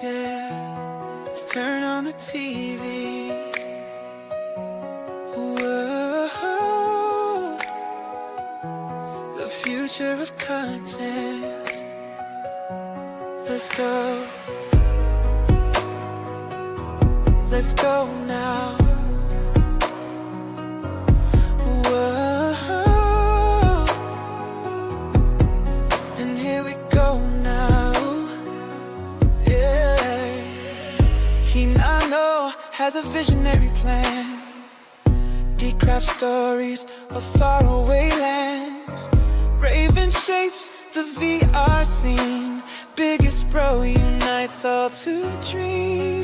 Yeah, let's turn on the TV. Whoa, the future of content. Let's go. Let's go now. Whoa, and here we go now. Yeah, Hinano has a visionary plan. Decraft stories of faraway lands. Raven shapes the VR scene. Biggest bro unites all to dream.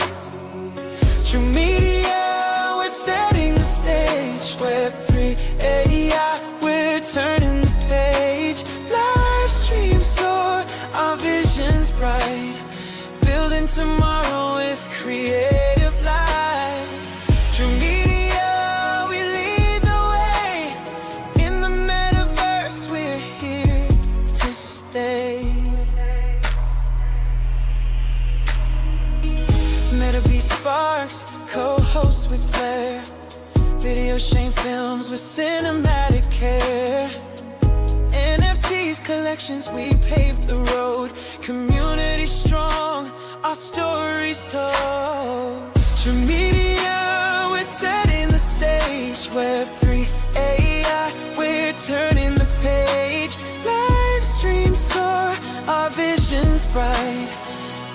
True media, we're setting the stage. Web3 AI, we're turning the page. Live stream soar, our vision's bright. Building tomorrow with creative light. True media, we lead the way. In the metaverse, we're here to stay. Meta Sparks, co-host with flair. Video Shane films with cinematic care. NFTs, collections, we paved the road. Community strong, our stories told. True media, we're setting the stage. Web3 AI, we're turning the page. Live stream soar, our vision's bright.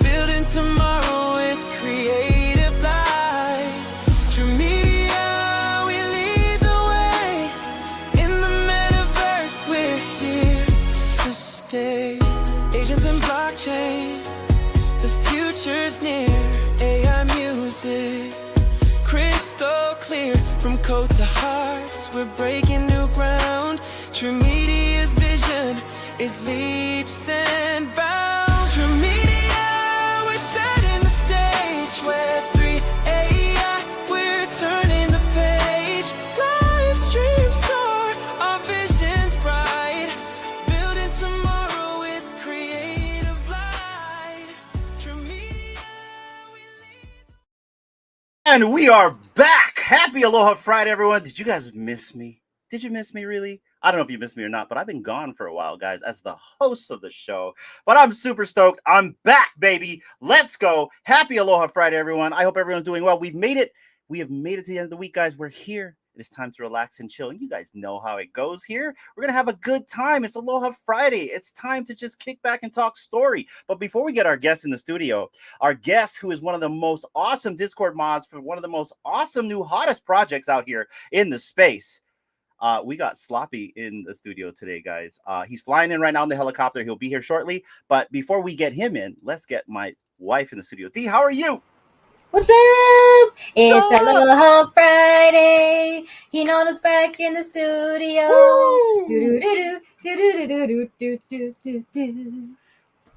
Building tomorrow with creative light. True media, we lead the way. In the metaverse, we're here to stay. Agents and blockchain, the future's near. AI music, crystal clear. From code to hearts, we're breaking new ground. True media's vision is leaps and bounds. True media, Web3 AI, we're turning the page. Live stream soar, our vision's bright. Building tomorrow with creative light. True media, we lead. And we are back. Happy Aloha Friday, everyone. Did you guys miss me? Did you miss me, really? I don't know if you missed me or not, but I've been gone for a while, guys, as the host of the show. But I'm super stoked. I'm back, baby. Let's go. Happy Aloha Friday, everyone. I hope everyone's doing well. We've made it. We have made it to the end of the week, guys. We're here. It is time to relax and chill. And you guys know how it goes here. We're going to have a good time. It's Aloha Friday. It's time to just kick back and talk story. But before we get our guest in the studio, our guest, who is one of the most awesome Discord mods for one of the most awesome new hottest projects out here in the space, we got Sloppy in the studio today, guys. He's flying in right now in the helicopter. He'll be here shortly. But before we get him in, let's get my wife in the studio. Dee, how are you? What's up? It's Aloha Friday. Hinono's back in the studio.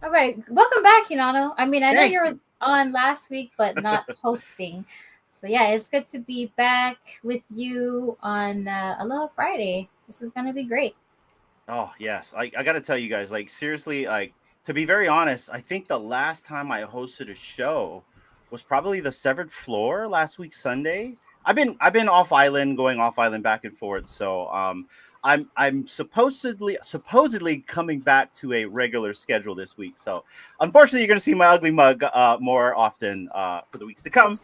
All right, welcome back, Hinono. I mean, I know you were on last week, but not hosting. So yeah, it's good to be back with you on Aloha Friday. This is gonna be great. Oh yes, I got to tell you guys, like seriously, like to be very honest, I think the last time I hosted a show was probably the Severed Floor last week Sunday. I've been off island, going off island back and forth, so I'm supposedly coming back to a regular schedule this week. So unfortunately, you're going to see my ugly mug more often for the weeks to come.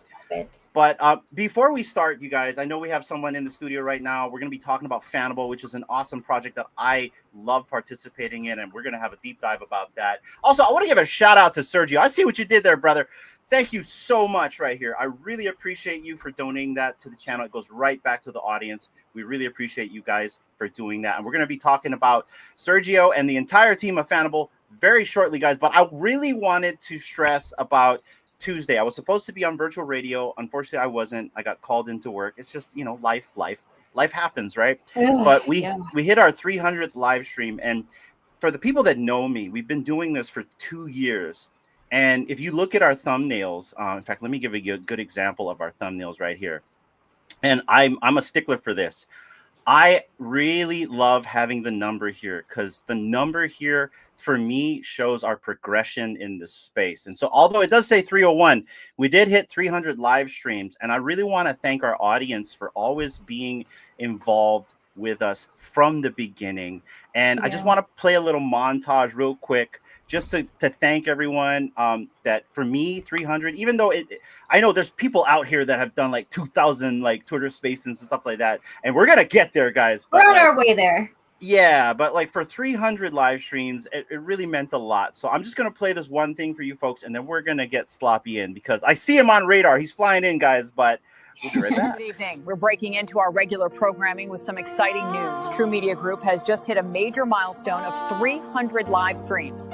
But before we start, you guys, I know we have someone in the studio right now. We're going to be talking about Fanable, which is an awesome project that I love participating in, and we're going to have a deep dive about that. Also, I want to give a shout out to Sergio. I see what you did there, brother. Thank you so much right here. I really appreciate you for donating that to the channel. It goes right back to the audience. We really appreciate you guys for doing that. And we're going to be talking about Sergio and the entire team of Fanable very shortly, guys. But I really wanted to stress about Tuesday. I was supposed to be on virtual radio. Unfortunately, I wasn't. I got called into work. It's just, you know, life happens, right? But we hit our 300th live stream. And for the people that know me, we've been doing this for 2 years. And if you look at our thumbnails, in fact, let me give you a good example of our thumbnails right here. And I'm a stickler for this. I really love having the number here because the number here for me shows our progression in this space. And so, although it does say 301, we did hit 300 live streams. And I really want to thank our audience for always being involved with us from the beginning. And I just want to play a little montage real quick just to thank everyone that for me 300, even though I know there's people out here that have done like 2,000 like Twitter spaces and stuff like that, and we're gonna get there, guys. We're on our way there. Yeah, but like for 300 live streams, it really meant a lot. So I'm just gonna play this one thing for you folks, and then we're gonna get Sloppy in because I see him on radar. He's flying in, guys, but we'll be right back. Good evening. We're breaking into our regular programming with some exciting news. TRU Media Group has just hit a major milestone of 300 live streams.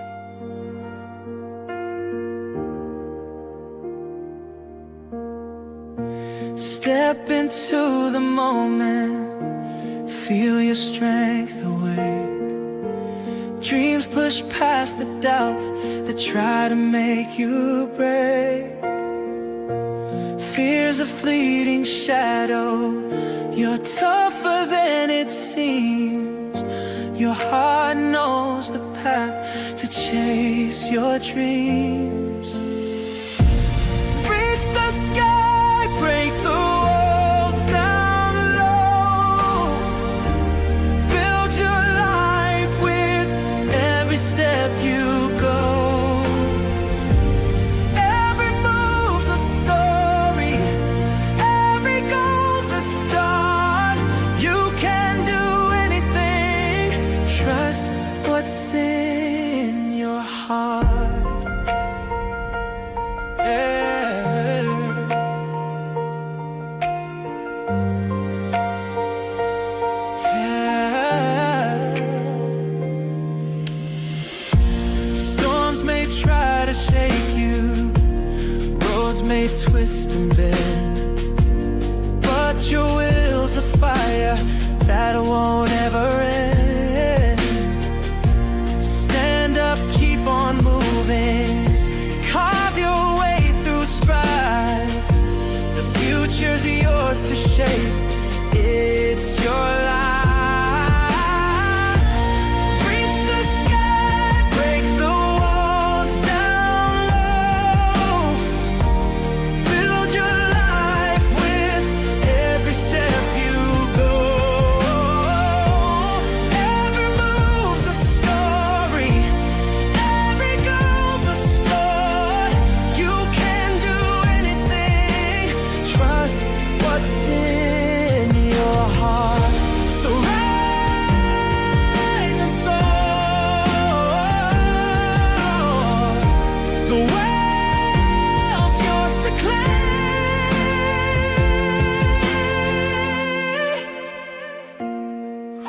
Step into the moment, feel your strength awake. Dreams push past the doubts that try to make you break. Fear's a fleeting shadow, you're tougher than it seems. Your heart knows the path to chase your dreams. Reach the sky, break the walls down low. Build your life with every step you go. Every move's a story, every goal's a start. You can do anything, trust what's in your heart. Twist and bend, but your will's a fire that won't ever end. Stand up, keep on moving, carve your way through strife. The future's yours to shape, it's your life.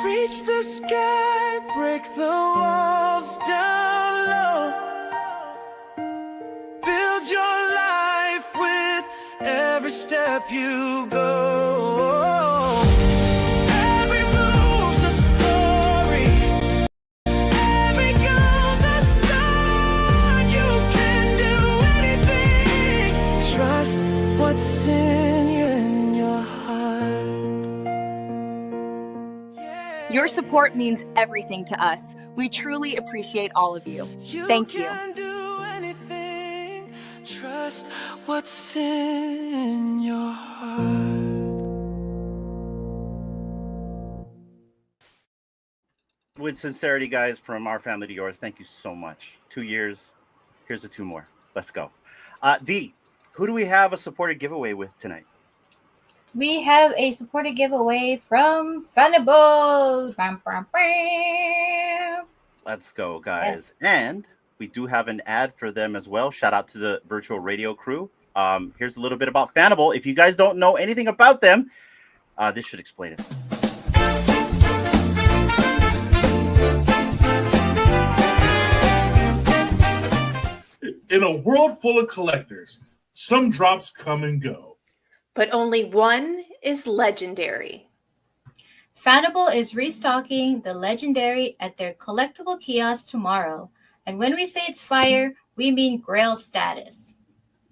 Reach the sky, break the walls down low. Build your life with every step you go. Every move's a story, every goal's a start. You can do anything, trust what's in your heart. Your support means everything to us. We truly appreciate all of you. Thank you. Can do anything, trust what's in your heart. With sincerity, guys, from our family to yours, thank you so much. 2 years. Here's the 2 more. Let's go. D, who do we have a supported giveaway with tonight? We have a supported giveaway from Fanable. Let's go, guys. Yes. And we do have an ad for them as well. Shout out to the virtual radio crew. Here's a little bit about Fanable. If you guys don't know anything about them, this should explain it. In a world full of collectors, some drops come and go. But only one is legendary. Fanable is restocking the legendary at their collectible kiosk tomorrow. And when we say it's fire, we mean grail status.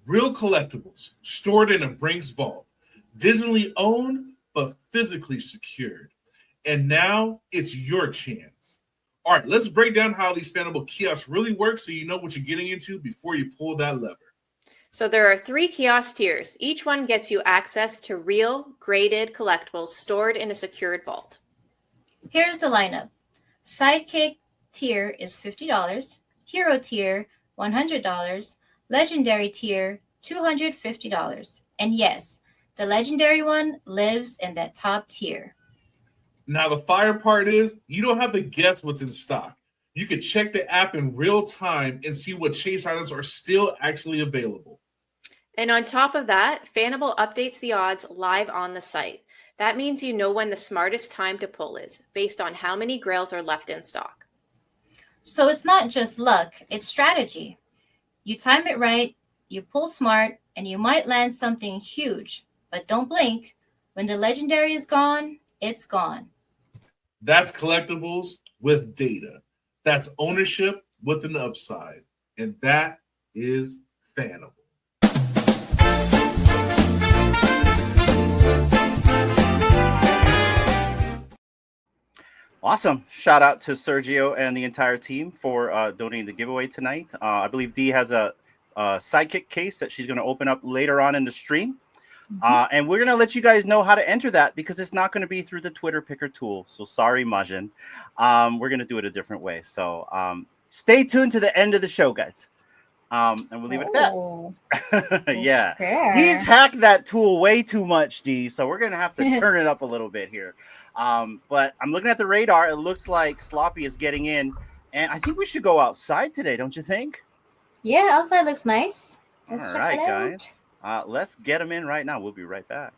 Real collectibles stored in a Brinks vault, digitally owned but physically secured. And now it's your chance. All right, let's break down how these Fanable kiosks really work so you know what you're getting into before you pull that lever. So there are 3 kiosk tiers. Each one gets you access to real, graded collectibles stored in a secured vault. Here's the lineup. Sidekick tier is $50. Hero tier, $100. Legendary tier, $250. And yes, the legendary one lives in that top tier. Now, the fire part is you don't have to guess what's in stock. You can check the app in real time and see what chase items are still actually available. And on top of that, Fanable updates the odds live on the site. That means you know when the smartest time to pull is, based on how many grails are left in stock. So it's not just luck, it's strategy. You time it right, you pull smart, and you might land something huge. But don't blink. When the legendary is gone, it's gone. That's collectibles with data. That's ownership with an upside. And that is Fanable. Awesome. Shout out to Sergio and the entire team for donating the giveaway tonight. I believe Dee has a sidekick case that she's going to open up later on in the stream. And we're going to let you guys know how to enter that because it's not going to be through the Twitter picker tool. So sorry, Majin. We're going to do it a different way. So stay tuned to the end of the show, guys. And we'll leave it at that. Yeah. Fair. He's hacked that tool way too much, D. So we're going to have to turn it up a little bit here. But I'm looking at the radar. It looks like Sloppy is getting in. And I think we should go outside today, don't you think? Yeah, outside looks nice. All right, guys. Let's get him in right now. We'll be right back.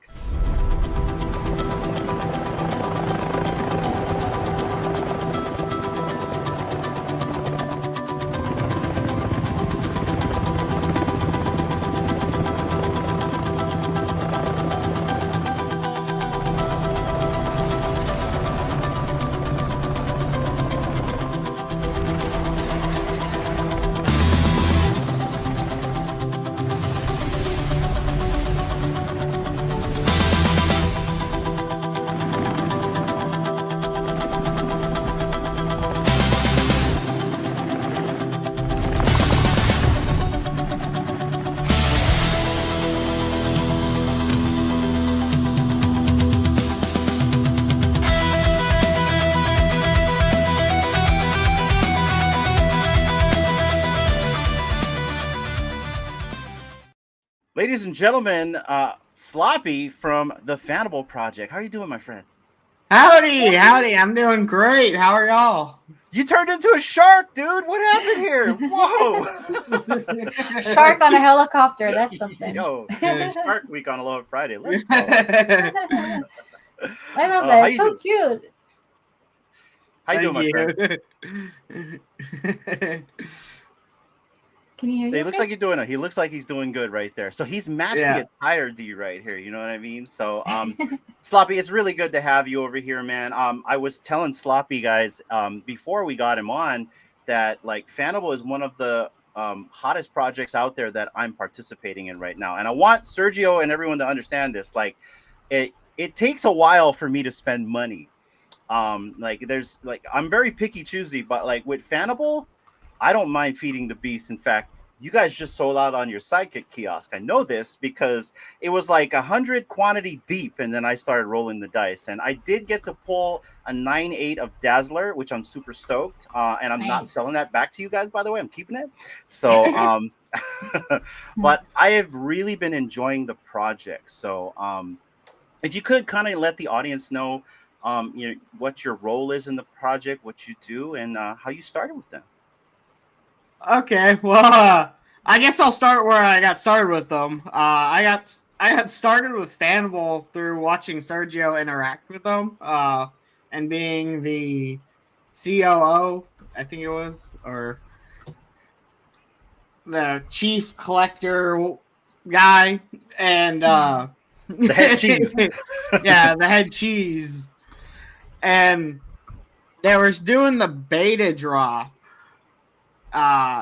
Ladies and gentlemen, Sloppy from the Fanable Project. How are you doing, my friend? Howdy. I'm doing great. How are y'all? You turned into a shark, dude. What happened here? Whoa. Shark on a helicopter. That's something. Yo, Shark Week on Aloha Friday. Let's go. I love that. It's so cute. How you doing, my friend? Can you hear me? He looks like you're doing it. He looks like he's doing good right there. So he's matched the attire D right here. You know what I mean? So Sloppy, it's really good to have you over here, man. I was telling Sloppy guys before we got him on that like Fanable is one of the hottest projects out there that I'm participating in right now. And I want Sergio and everyone to understand this. Like it takes a while for me to spend money. Like there's like I'm very picky choosy, but like with Fanable, I don't mind feeding the beast. In fact, you guys just sold out on your sidekick kiosk. I know this because it was like 100 quantity deep, and then I started rolling the dice. And I did get to pull a 9/8 of Dazzler, which I'm super stoked. And I'm not selling that back to you guys, by the way. I'm keeping it. So, but I have really been enjoying the project. So, if you could kind of let the audience know, you know, what your role is in the project, what you do, and how you started with them. Okay, well, I guess I'll start where I got started with them. I got started with Fanable through watching Sergio interact with them, and being the COO, I think it was, or the chief collector guy, and the head cheese. Yeah, the head cheese, and they were doing the beta drop.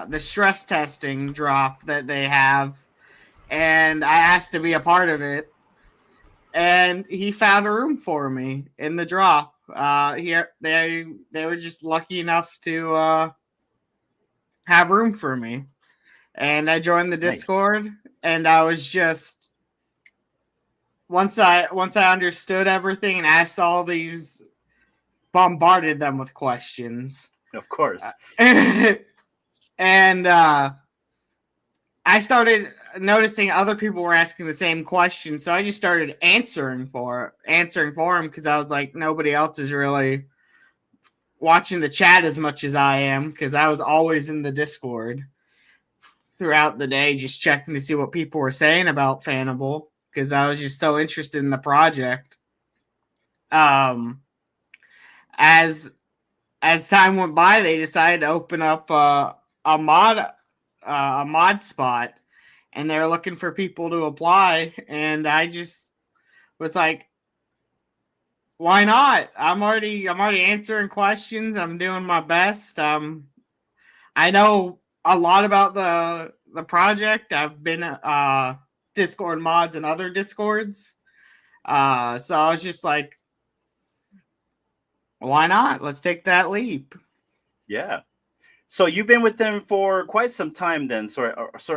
The stress testing drop that they have, and I asked to be a part of it, and he found a room for me in the drop, Here they were just lucky enough to have room for me, and I joined the Discord, and I was just once I understood everything and asked all these, bombarded them with questions. Of course. And I started noticing other people were asking the same question, so I just started answering for them because I was like, nobody else is really watching the chat as much as I am, because I was always in the Discord throughout the day, just checking to see what people were saying about Fanable, because I was just so interested in the project. As time went by, they decided to open up a mod spot, and they're looking for people to apply, and I just was like, why not? I'm already answering questions. I'm doing my best. I know a lot about the project. I've been Discord mods and other Discords. So I was just like, why not? Let's take that leap. Yeah. So you've been with them for quite some time then. So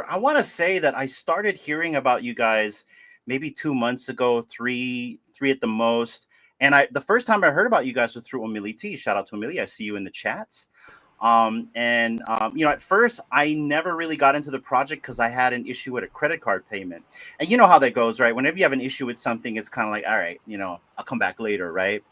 I want to say that I started hearing about you guys maybe 2 months ago, three at the most. And the first time I heard about you guys was through Omili T. Shout out to Omili. I see you in the chats. At first I never really got into the project because I had an issue with a credit card payment. And you know how that goes, right? Whenever you have an issue with something, it's kind of like, all right, I'll come back later, right?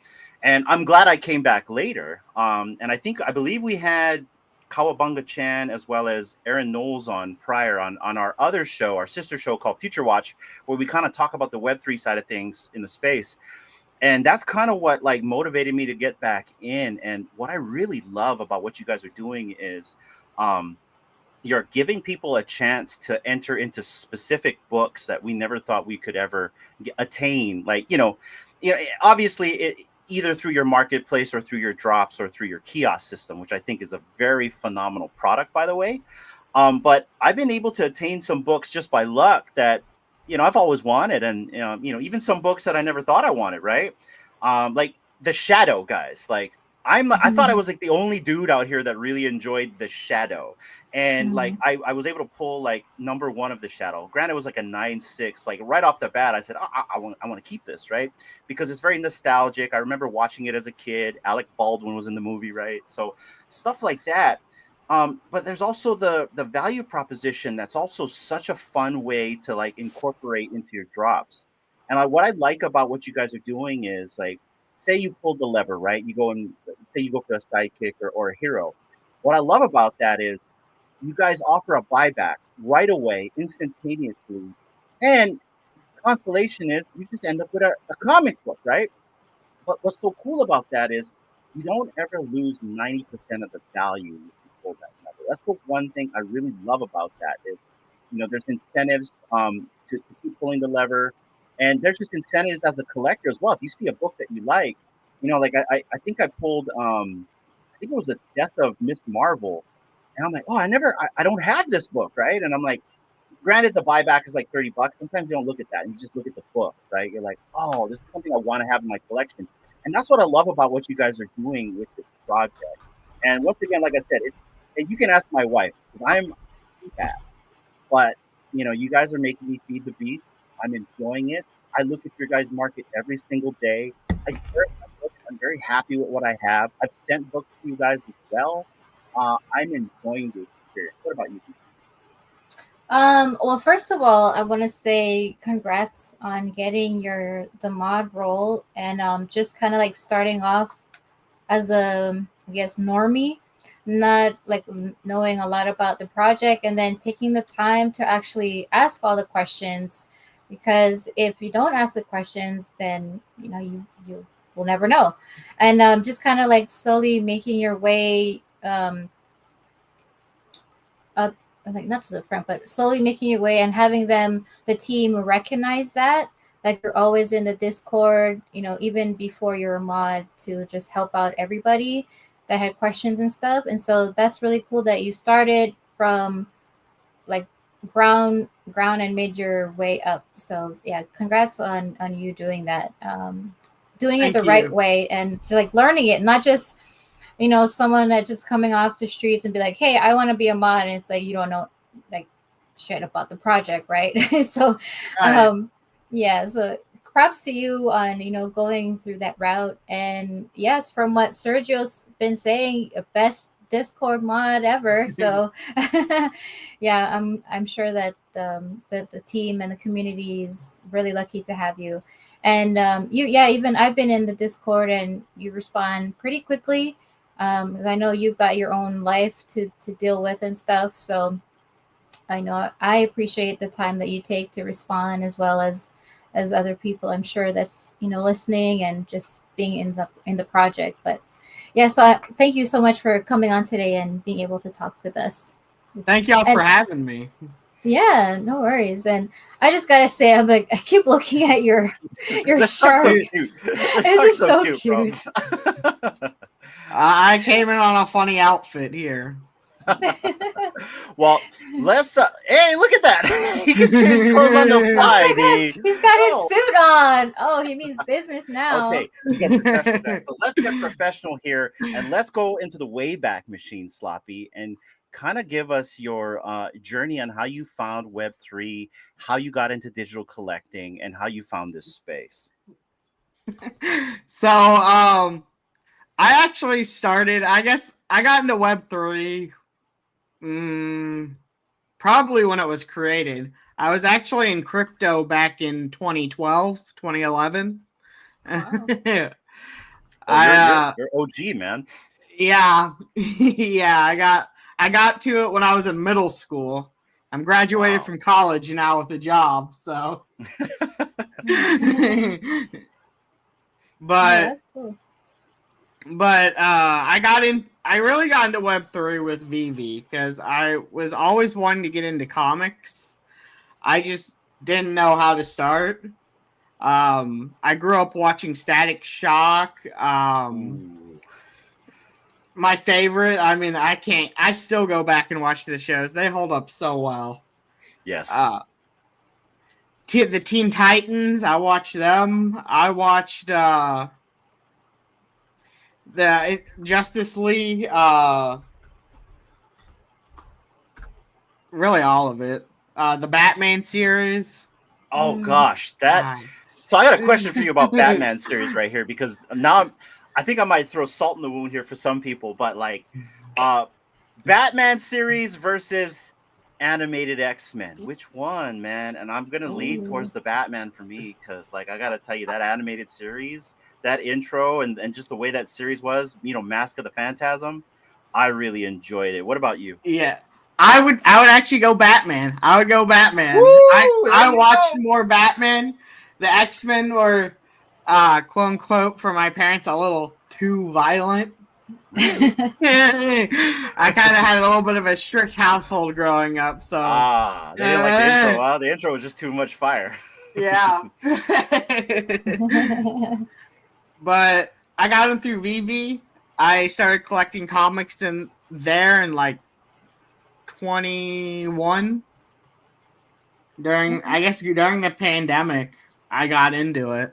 And I'm glad I came back later. And I believe we had Kawabunga Chan as well as Aaron Knowles on prior on our other show, our sister show called Future Watch, where we kind of talk about the Web3 side of things in the space. And that's kind of what like motivated me to get back in. And what I really love about what you guys are doing is you're giving people a chance to enter into specific books that we never thought we could ever attain. Like, obviously either through your marketplace or through your drops or through your kiosk system, which I think is a very phenomenal product, by the way. But I've been able to attain some books just by luck that, I've always wanted. And, even some books that I never thought I wanted, right? Like the Shadow guys. Like I thought I was like the only dude out here that really enjoyed the Shadow. And like I was able to pull like number 1 of the Shadow. Granted, it was like a 9.6. Like right off the bat, I said, I want to keep this, right? Because it's very nostalgic. I remember watching it as a kid. Alec Baldwin was in the movie, right? So stuff like that. But there's also the value proposition that's also such a fun way to like incorporate into your drops. And what I like about what you guys are doing is like, say you pulled the lever, right? You go and say you go for a sidekick or a hero. What I love about that is you guys offer a buyback right away, instantaneously. And consolation is you just end up with a comic book, right? But what's so cool about that is you don't ever lose 90% of the value if you pull that lever. That's the one thing I really love about that is, there's incentives to keep pulling the lever. And there's just incentives as a collector as well. If you see a book that you like, like I think I pulled, I think it was The Death of Miss Marvel. And I'm like, oh, I don't have this book, right? And I'm like, granted, the buyback is like $30. Sometimes you don't look at that. You just look at the book, right? You're like, oh, this is something I want to have in my collection. And that's what I love about what you guys are doing with this project. And once again, like I said, and you can ask my wife, because I'm CPAP. But, you guys are making me feed the beast. I'm enjoying it. I look at your guys' market every single day. I stare at my books. I'm very happy with what I have. I've sent books to you guys as well. I'm enjoying this experience. What about you? Well, first of all, I want to say congrats on getting the mod role and just kind of like starting off as a, I guess, normie, not like knowing a lot about the project and then taking the time to actually ask all the questions, because if you don't ask the questions, then you will never know. And just kind of like slowly making your way up, like not to the front, but slowly making your way and having the team recognize that, like you're always in the Discord, even before you're a mod, to just help out everybody that had questions and stuff. And so that's really cool that you started from like ground and made your way up. So yeah, congrats on you doing that. doing it Thank the right you. way and just, like, learning it, not just, you know, someone that just coming off the streets and be like, hey, I want to be a mod, and it's like you don't know like shit about the project, right? So Right. yeah, so props to you on, you know, going through that route. And yes, from what Sergio's been saying, best Discord mod ever. So yeah, I'm sure that that the team and the community is really lucky to have you. And you, yeah, even I've been in the Discord and you respond pretty quickly. 'Cause I know you've got your own life to deal with and stuff. So I know I appreciate the time that you take to respond, as well as other people, I'm sure, that's, you know, listening and just being in the project. But yeah, so thank you so much for coming on today and being able to talk with us. Thank y'all And for having me. yeah, no worries. And I just gotta say, I'm like, I keep looking at your This dog's so shirt. cute. It's This just dog's so cute, cute. bro. I came in on a funny outfit here. Well, let's. Hey, look at that! He can change clothes on the Oh fly. my gosh, he's got his Oh. suit on. Oh, he means business now. Okay, let's get professional now. So let's get professional here, and let's go into the Wayback Machine, Sloppy, and kind of give us your journey on how you found Web3, how you got into digital collecting, and how you found this space. So, I actually started, I guess I got into Web3 probably when it was created. I was actually in crypto back in 2012, 2011. Wow. You're OG, man. Yeah. Yeah, I got to it when I was in middle school. I'm graduated from college now with a job, so but Yeah, that's cool. But I really got into Web3 with VV because I was always wanting to get into comics. I just didn't know how to start. I grew up watching Static Shock. My favorite, I mean, I still go back and watch the shows. They hold up so well. Yes. The Teen Titans, I watched them. I watched the Justice League, really all of it. The Batman series. Oh gosh, that. So I got a question for you about Batman series right here, because now I think I might throw salt in the wound here for some people, but like, Batman series versus animated X-Men, which one, man? And I'm gonna lean towards the Batman for me, because like I gotta tell you, that animated series, that intro, and just the way that series was, you know, Mask of the Phantasm, I really enjoyed it. What about you? Yeah, I would actually go Batman. I would go Batman. Woo, I watched go. more Batman. The X-Men were, quote unquote, for my parents, a little too violent. I kind of had a little bit of a strict household growing up, so they didn't like the intro. Well, the intro was just too much fire. Yeah. But I got them through VV. I started collecting comics in like 21. During the pandemic, I got into it.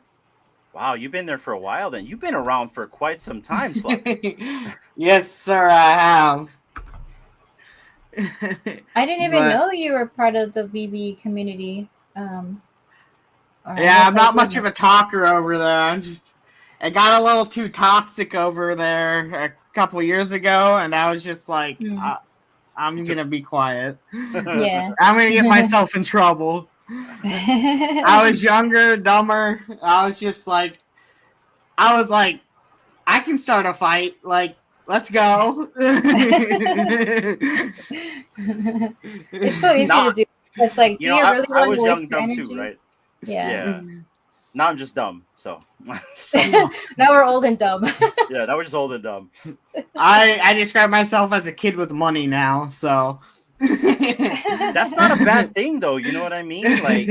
Wow, you've been there for a while then. You've been around for quite some time, Sloppy. Yes, sir, I have. I didn't even know you were part of the VB community. Yeah, I'm not much of a talker over there. It got a little too toxic over there a couple years ago, and I was just like, I'm gonna be quiet. Yeah. I'm gonna get myself in trouble. I was younger, dumber. I was like, I can start a fight. Like, let's go. It's so easy to do. It's like, do you really want to waste your energy? Too, right? Yeah. Now I'm just dumb. So now we're old and dumb. Yeah, now we're just old and dumb. I describe myself as a kid with money now, so that's not a bad thing though, you know what I mean? Like,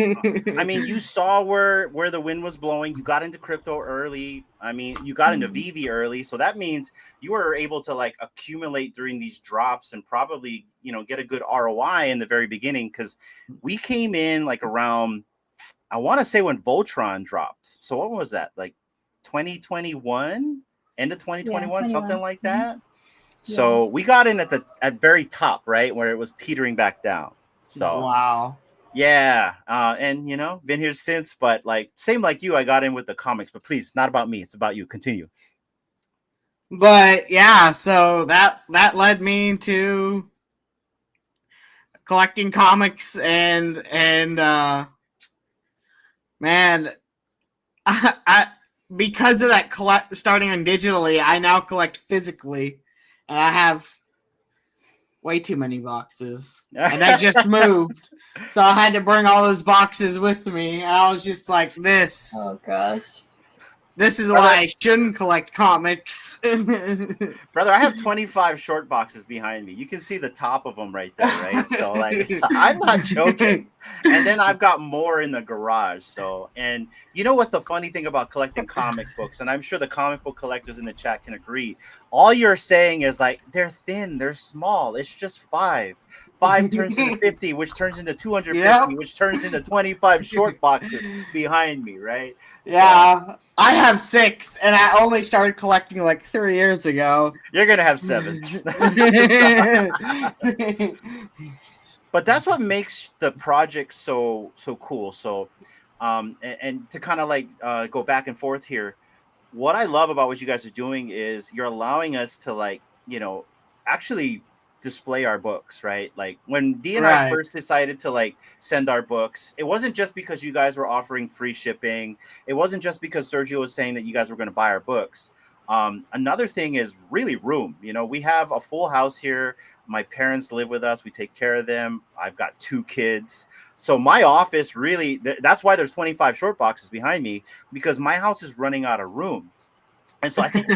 I mean, you saw where the wind was blowing. You got into crypto early. I mean, you got into VV early, so that means you were able to like accumulate during these drops and probably, you know, get a good ROI in the very beginning, because we came in like around, I want to say, when Voltron dropped. So what was that, like 2021, end of 2021, 21. something like Mhm. that. So we got in at very top, right, where it was teetering back down. So Wow. yeah, and you know, been here since. But like, same like you, I got in with the comics. But please, not about me. It's about you. Continue. But yeah, so that led me to collecting comics and man, I because of that starting on digitally, I now collect physically, and I have way too many boxes, and I just moved, so I had to bring all those boxes with me, and I was just like, this. Oh gosh. This is why I shouldn't collect comics. Brother, I have 25 short boxes behind me. You can see the top of them right there, right? So like, I'm not joking. And then I've got more in the garage. So, and you know what's the funny thing about collecting comic books? And I'm sure the comic book collectors in the chat can agree. All you're saying is like, they're thin, they're small. It's just 5. 5 turns into 50, which turns into 250, which turns into 25 short boxes behind me, right? Yeah, so, I have 6, and I only started collecting like 3 years ago. You're gonna have 7. But that's what makes the project so cool. So, and to kind of like go back and forth here, what I love about what you guys are doing is you're allowing us to like, you know, actually display our books, right? Like when D and I first decided to like send our books, it wasn't just because you guys were offering free shipping. It wasn't just because Sergio was saying that you guys were going to buy our books. Another thing is really room. You know, we have a full house here. My parents live with us. We take care of them. I've got 2 kids. So my office really, that's why there's 25 short boxes behind me, because my house is running out of room. And so I think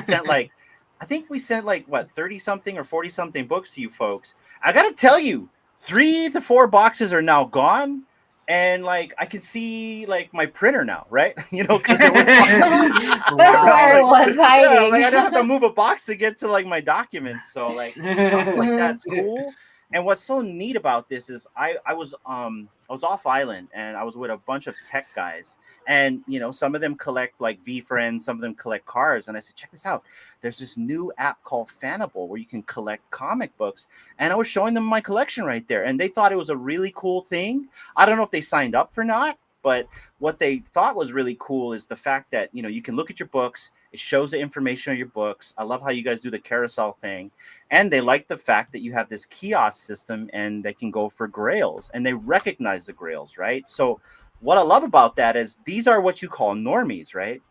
we sent like what, 30 something or 40 something books to you folks. I got to tell you, 3 to 4 boxes are now gone. And like, I can see like my printer now, right? You know, because it was that's where it was hiding. Yeah, like I don't have to move a box to get to like my documents. So like stuff like that's cool. And what's so neat about this is I was off island and I was with a bunch of tech guys, and you know, some of them collect like VFriends, some of them collect cards, and I said, check this out. There's this new app called Fanable where you can collect comic books, and I was showing them my collection right there, and they thought it was a really cool thing. I don't know if they signed up or not, but what they thought was really cool is the fact that, you know, you can look at your books. It shows the information on your books. I love how you guys do the carousel thing. And they like the fact that you have this kiosk system and they can go for grails and they recognize the grails, right? So what I love about that is these are what you call normies, right?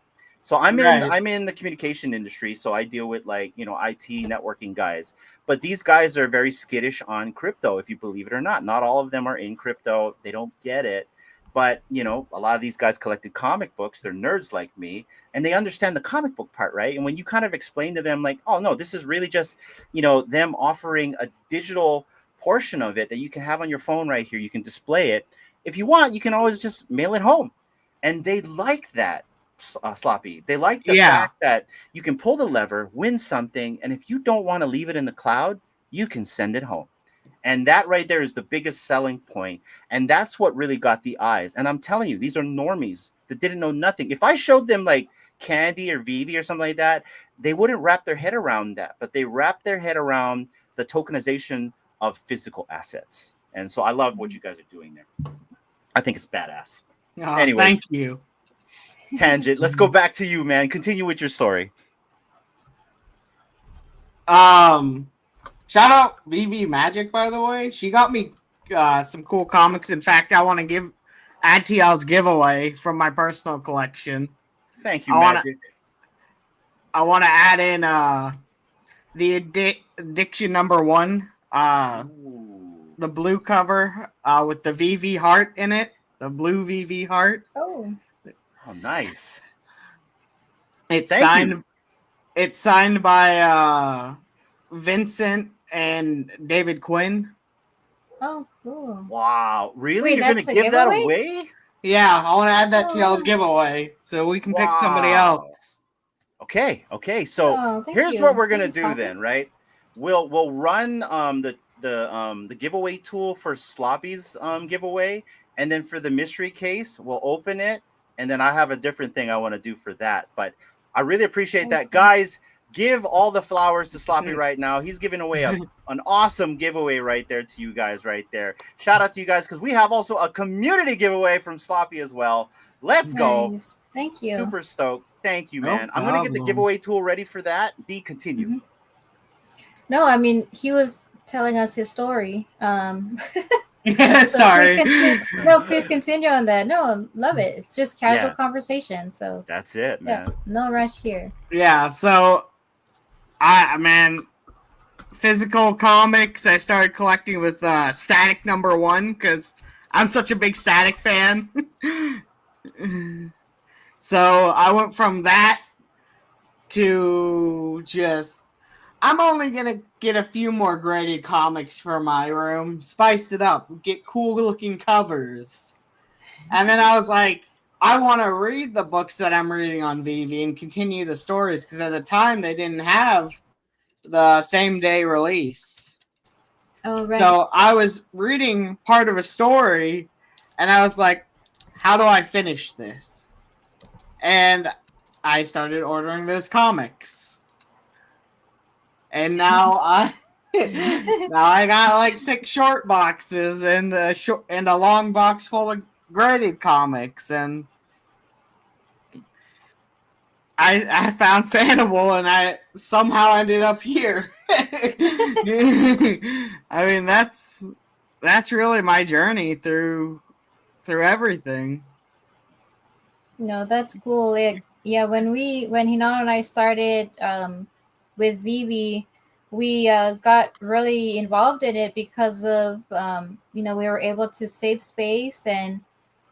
So I'm in the communication industry, so I deal with like, you know, IT networking guys. But these guys are very skittish on crypto, if you believe it or not. Not all of them are in crypto. They don't get it. But, you know, a lot of these guys collected comic books. They're nerds like me, and they understand the comic book part, right? And when you kind of explain to them like, oh, no, this is really just, you know, them offering a digital portion of it that you can have on your phone right here. You can display it. If you want, you can always just mail it home. And they like that, Sloppy. They like the fact that you can pull the lever, win something, and if you don't want to leave it in the cloud, you can send it home. And that right there is the biggest selling point. And that's what really got the eyes. And I'm telling you, these are normies that didn't know nothing. If I showed them like Candy or Vivi or something like that, they wouldn't wrap their head around that. But they wrap their head around the tokenization of physical assets. And so I love what you guys are doing there. I think it's badass. Oh, anyways, thank you. Tangent. Let's go back to you, man. Continue with your story. Shout out VV Magic, by the way. She got me some cool comics. In fact, I want to add to y'all's giveaway from my personal collection. Thank you, Magic. I want to add in the Addiction #1, the blue cover with the VV heart in it, the blue VV heart. Oh, nice. It's signed by Vincent and David Quinn. Oh, cool. Wow. Really? You're going to give that away? Yeah, I want to add that to y'all's giveaway so we can pick somebody else. Okay. So here's what we're going to do then, right? We'll run the giveaway tool for Sloppy's giveaway, and then for the mystery case, we'll open it, and then I have a different thing I want to do for that. But I really appreciate that. Guys, give all the flowers to Sloppy right now. He's giving away an awesome giveaway right there to you guys right there. Shout out to you guys because we have also a community giveaway from Sloppy as well. Let's go. Thank you. Super stoked. Thank you, No man. I'm going to get the problem. giveaway tool ready for that. D, continue. Mhm. No, I mean, he was telling us his story. Sorry. Please continue on that. No, love it. It's just casual Yeah. conversation. So That's it, man. yeah, no rush here. Yeah, so physical comics I started collecting with Static #1 because I'm such a big Static fan. So I went from that to just I'm only gonna get a few more graded comics for my room, spice it up, get cool looking covers. And then I was like, I want to read the books that I'm reading on VV and continue the stories because at the time they didn't have the same day release. Oh, right. So I was reading part of a story and I was like, how do I finish this? And I started ordering those comics. And now I got like 6 short boxes and a long box full of graded comics, and I found Fanable, and I somehow ended up here. I mean, that's really my journey through everything. No, that's cool. Yeah, when Hinano and I started with Vivi, we got really involved in it because of we were able to save space and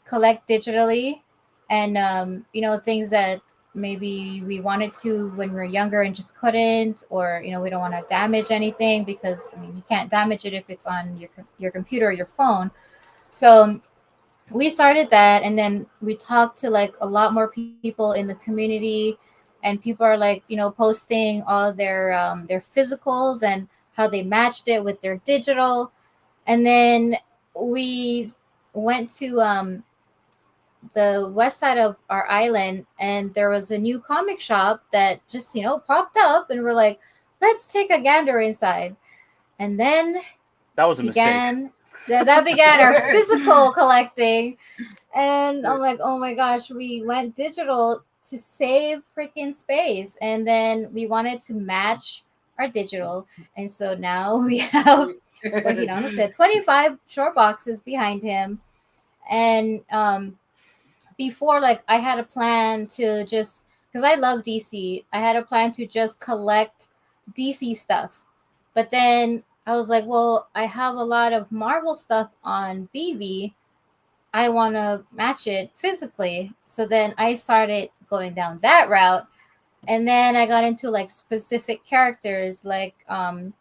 collect digitally, and things that maybe we wanted to when we were younger and just couldn't, or we don't want to damage anything because you can't damage it if it's on your computer or your phone. So we started that, and then we talked to like a lot more people in the community, and people are like posting all their physicals and how they matched it with their digital. And then we went to the west side of our island, and there was a new comic shop that just popped up, and we're like, let's take a gander inside. And then that was a mistake. That began our physical collecting, and I'm like, oh my gosh, we went digital to save freaking space, and then we wanted to match our digital, and so now we have what Hinano said, 25 short boxes behind him. And before, like, I had a plan to just, because I love DC, I had a plan to just collect DC stuff, but then I was like, well, I have a lot of Marvel stuff on VV. I want to match it physically. So then I started going down that route. And then I got into like specific characters like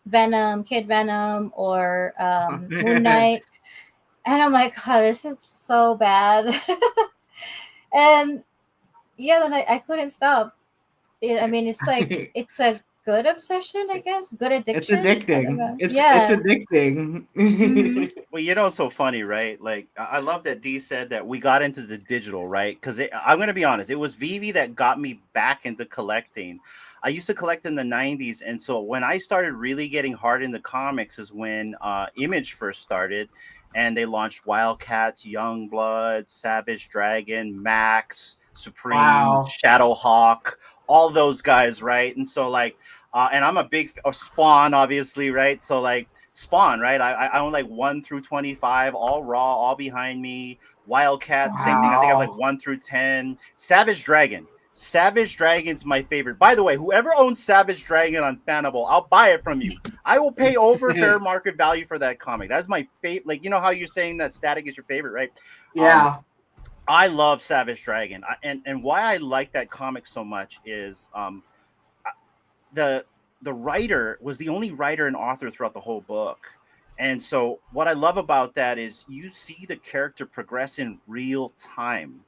Venom, Kid Venom, or Moon Knight. And I'm like, oh, this is so bad. And yeah, then I couldn't stop. I mean, it's like, it's a good obsession, I guess. Good addiction. It's addicting. It's addicting. Mm-hmm. Well, it's so funny, right? Like, I love that D said that we got into the digital, right? Because I'm going to be honest, it was Vivi that got me back into collecting. I used to collect in the 90s. And so when I started really getting hard into comics is when Image first started. And they launched Wildcats, Youngblood, Savage Dragon, Max, Supreme, Shadowhawk, all those guys, right? And so like, and I'm a big Spawn, obviously, right? So like Spawn, right? I own like 1 through 25, all raw, all behind me. Wildcats, same thing. I think I have like 1 through 10. Savage Dragon's my favorite. By the way, whoever owns Savage Dragon on Fanable, I'll buy it from you. I will pay over fair market value for that comic. That's my favorite. Like, how you're saying that Static is your favorite, right? Yeah. I love Savage Dragon. And why I like that comic so much is the writer was the only writer and author throughout the whole book. And so what I love about that is you see the character progress in real time.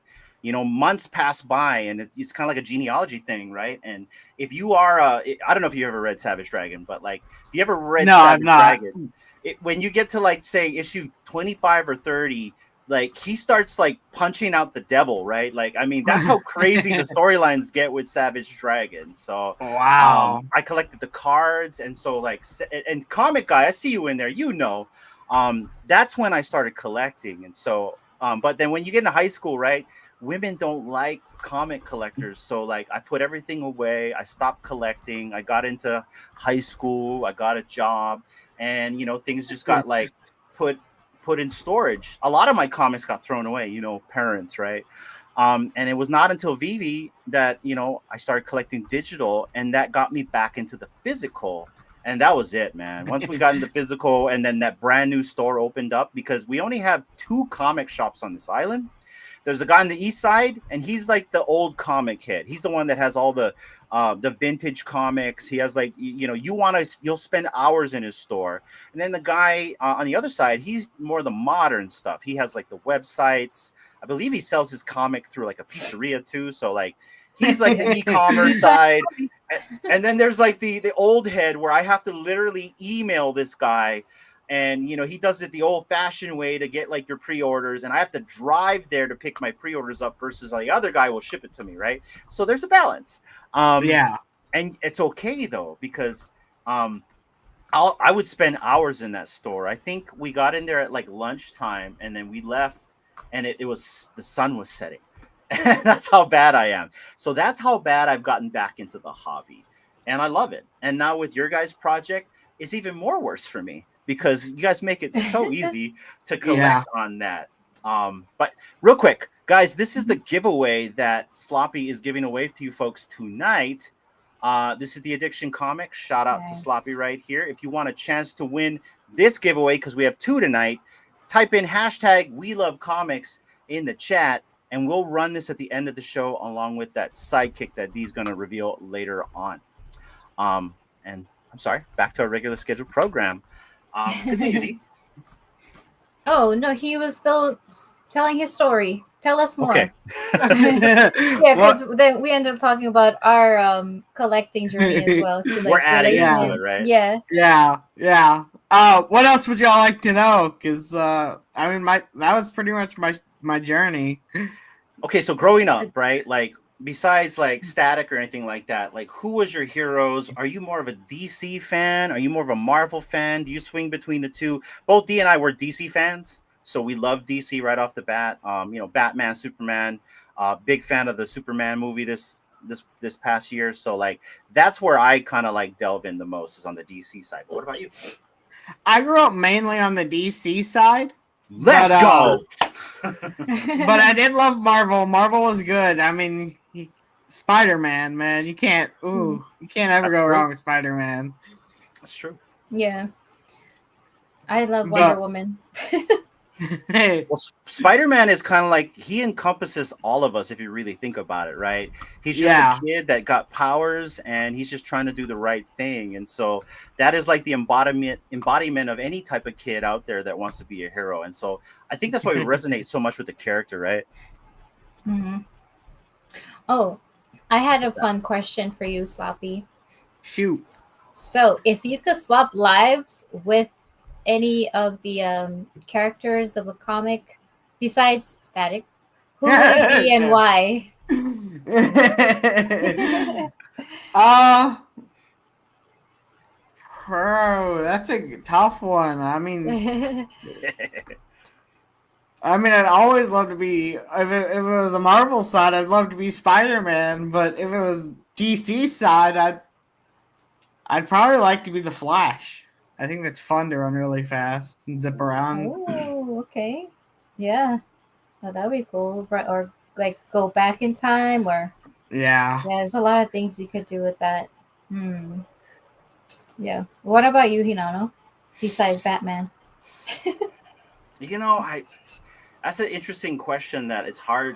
Months pass by, and it's kind of like a genealogy thing, right? And if you are, I don't know if you ever read Savage Dragon, but like, if you ever read Savage Dragon, when you get to like, say, issue 25 or 30, like he starts like punching out the devil, right? Like, I mean, that's how crazy the storylines get with Savage Dragon. So Wow. I collected the cards, and so like, and Comic Guy, I see you in there, that's when I started collecting. And so but then when you get into high school, right, women don't like comic collectors, so like I put everything away, I stopped collecting, I got into high school, I got a job, and things just got like put in storage. A lot of my comics got thrown away, parents, right? And it was not until Vivi that I started collecting digital, and that got me back into the physical. And that was it, man. Once we got into physical, and then that brand new store opened up, because we only have 2 comic shops on this island. There's a guy on the east side, and he's like the old comic head. He's the one that has all the vintage comics. He has like, you'll spend hours in his store. And then the guy on the other side, he's more the modern stuff. He has like the websites. I believe he sells his comic through like a pizzeria too. So like, he's like the e-commerce side. And then there's like the old head, where I have to literally email this guy, and he does it the old-fashioned way to get like your pre-orders, and I have to drive there to pick my pre-orders up, versus the other guy will ship it to me, right? So there's a balance. And it's okay though, because I would spend hours in that store. I think we got in there at like lunchtime, and then we left, and it was, the sun was setting. That's how bad I am. So that's how bad I've gotten back into the hobby, and I love it. And now with your guys' project, it's even more worse for me, because you guys make it so easy to collect on that. But real quick, guys, this is the giveaway that Sloppy is giving away to you folks tonight. This is the Addiction comic. Shout out to Sloppy right here. If you want a chance to win this giveaway, because we have 2 tonight, type in #WeLoveComics in the chat, and we'll run this at the end of the show, along with that sidekick that Dee's going to reveal later on. And I'm sorry, back to our regular scheduled program. Continue, Dee. Oh no, he was still telling his story. Tell us more. Okay. Yeah, because then we ended up talking about our collecting journey as well. To, like, we're adding into it, right? Yeah. Yeah. What else would y'all like to know? Because I mean, that was pretty much my journey. Okay, so growing up, right? Like, besides like Static or anything like that, like, who was your heroes? Are you more of a DC fan? Are you more of a Marvel fan? Do you swing between the two? Both Dee and I were DC fans, so we love DC right off the bat. Batman, Superman. Big fan of the Superman movie this past year. So like, that's where I kind of like delve in the most, is on the DC side. But what about you? I grew up mainly on the DC side. Let's go. But I did love Marvel. Marvel was good. I mean, Spider-Man, man, you can't ever go wrong with Spider-Man. That's true. Yeah. I love Wonder Woman. Hey, well, Spider-Man is kind of like, he encompasses all of us if you really think about it, right? He's just a kid that got powers, and he's just trying to do the right thing. And so that is like the embodiment of any type of kid out there that wants to be a hero. And so I think that's why we resonate so much with the character, right? Mm-hmm. Oh, I had a fun question for you, Sloppy. Shoot. So if you could swap lives with any of the characters of a comic besides Static, who would it be and why? Bro, that's a tough one. I mean, I'd always love to be, if it was a Marvel side, I'd love to be Spider-Man. But if it was DC side, I'd probably like to be the Flash. I think that's fun to run really fast and zip around. Oh, okay. Yeah. Oh, that'd be cool. Or like go back in time, or yeah, there's a lot of things you could do with that. Yeah. What about you, Hinano? Besides Batman? That's an interesting question that it's hard.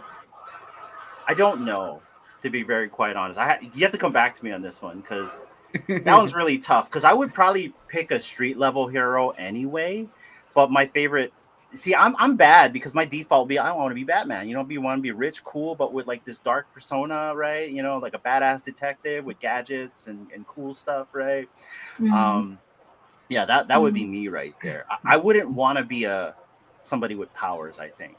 I don't know, to be very quite honest. You have to come back to me on this one, because that one's really tough, because I would probably pick a street level hero anyway. But my favorite, I'm bad, because my default would be, I want to be Batman. You want to be rich, cool, but with like this dark persona, right? Like a badass detective with gadgets and cool stuff, right? Mm-hmm. That would be me right there. I wouldn't want to be a somebody with powers, I think.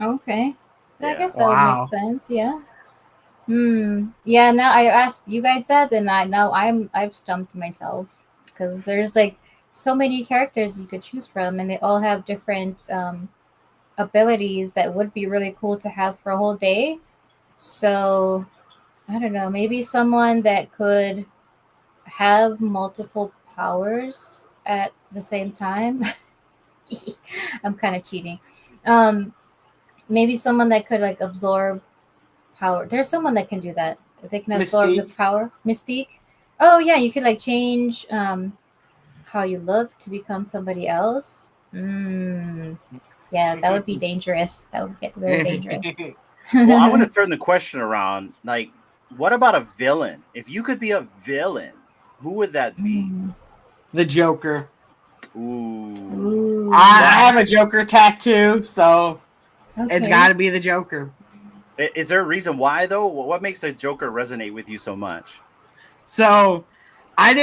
Okay. I Yeah. guess that would make Wow. sense. Yeah. Yeah. Now I asked you guys that, and I've stumped myself because there's like so many characters you could choose from, and they all have different abilities that would be really cool to have for a whole day. So I don't know. Maybe someone that could have multiple powers at the same time. I'm kind of cheating. Um, Maybe someone that could like absorb power. There's someone that can do that. They can absorb the Mystique. power. Mystique. Oh yeah, you could like change how you look to become somebody else. Yeah, that would be dangerous. That would get very dangerous. Well, I want to turn the question around. Like, what about a villain? If you could be a villain, who would that be? The Joker. Ooh. Ooh. I have a Joker tattoo, so it's Okay. got to be the Joker. Is there a reason why though? What makes the Joker resonate with you so much? So I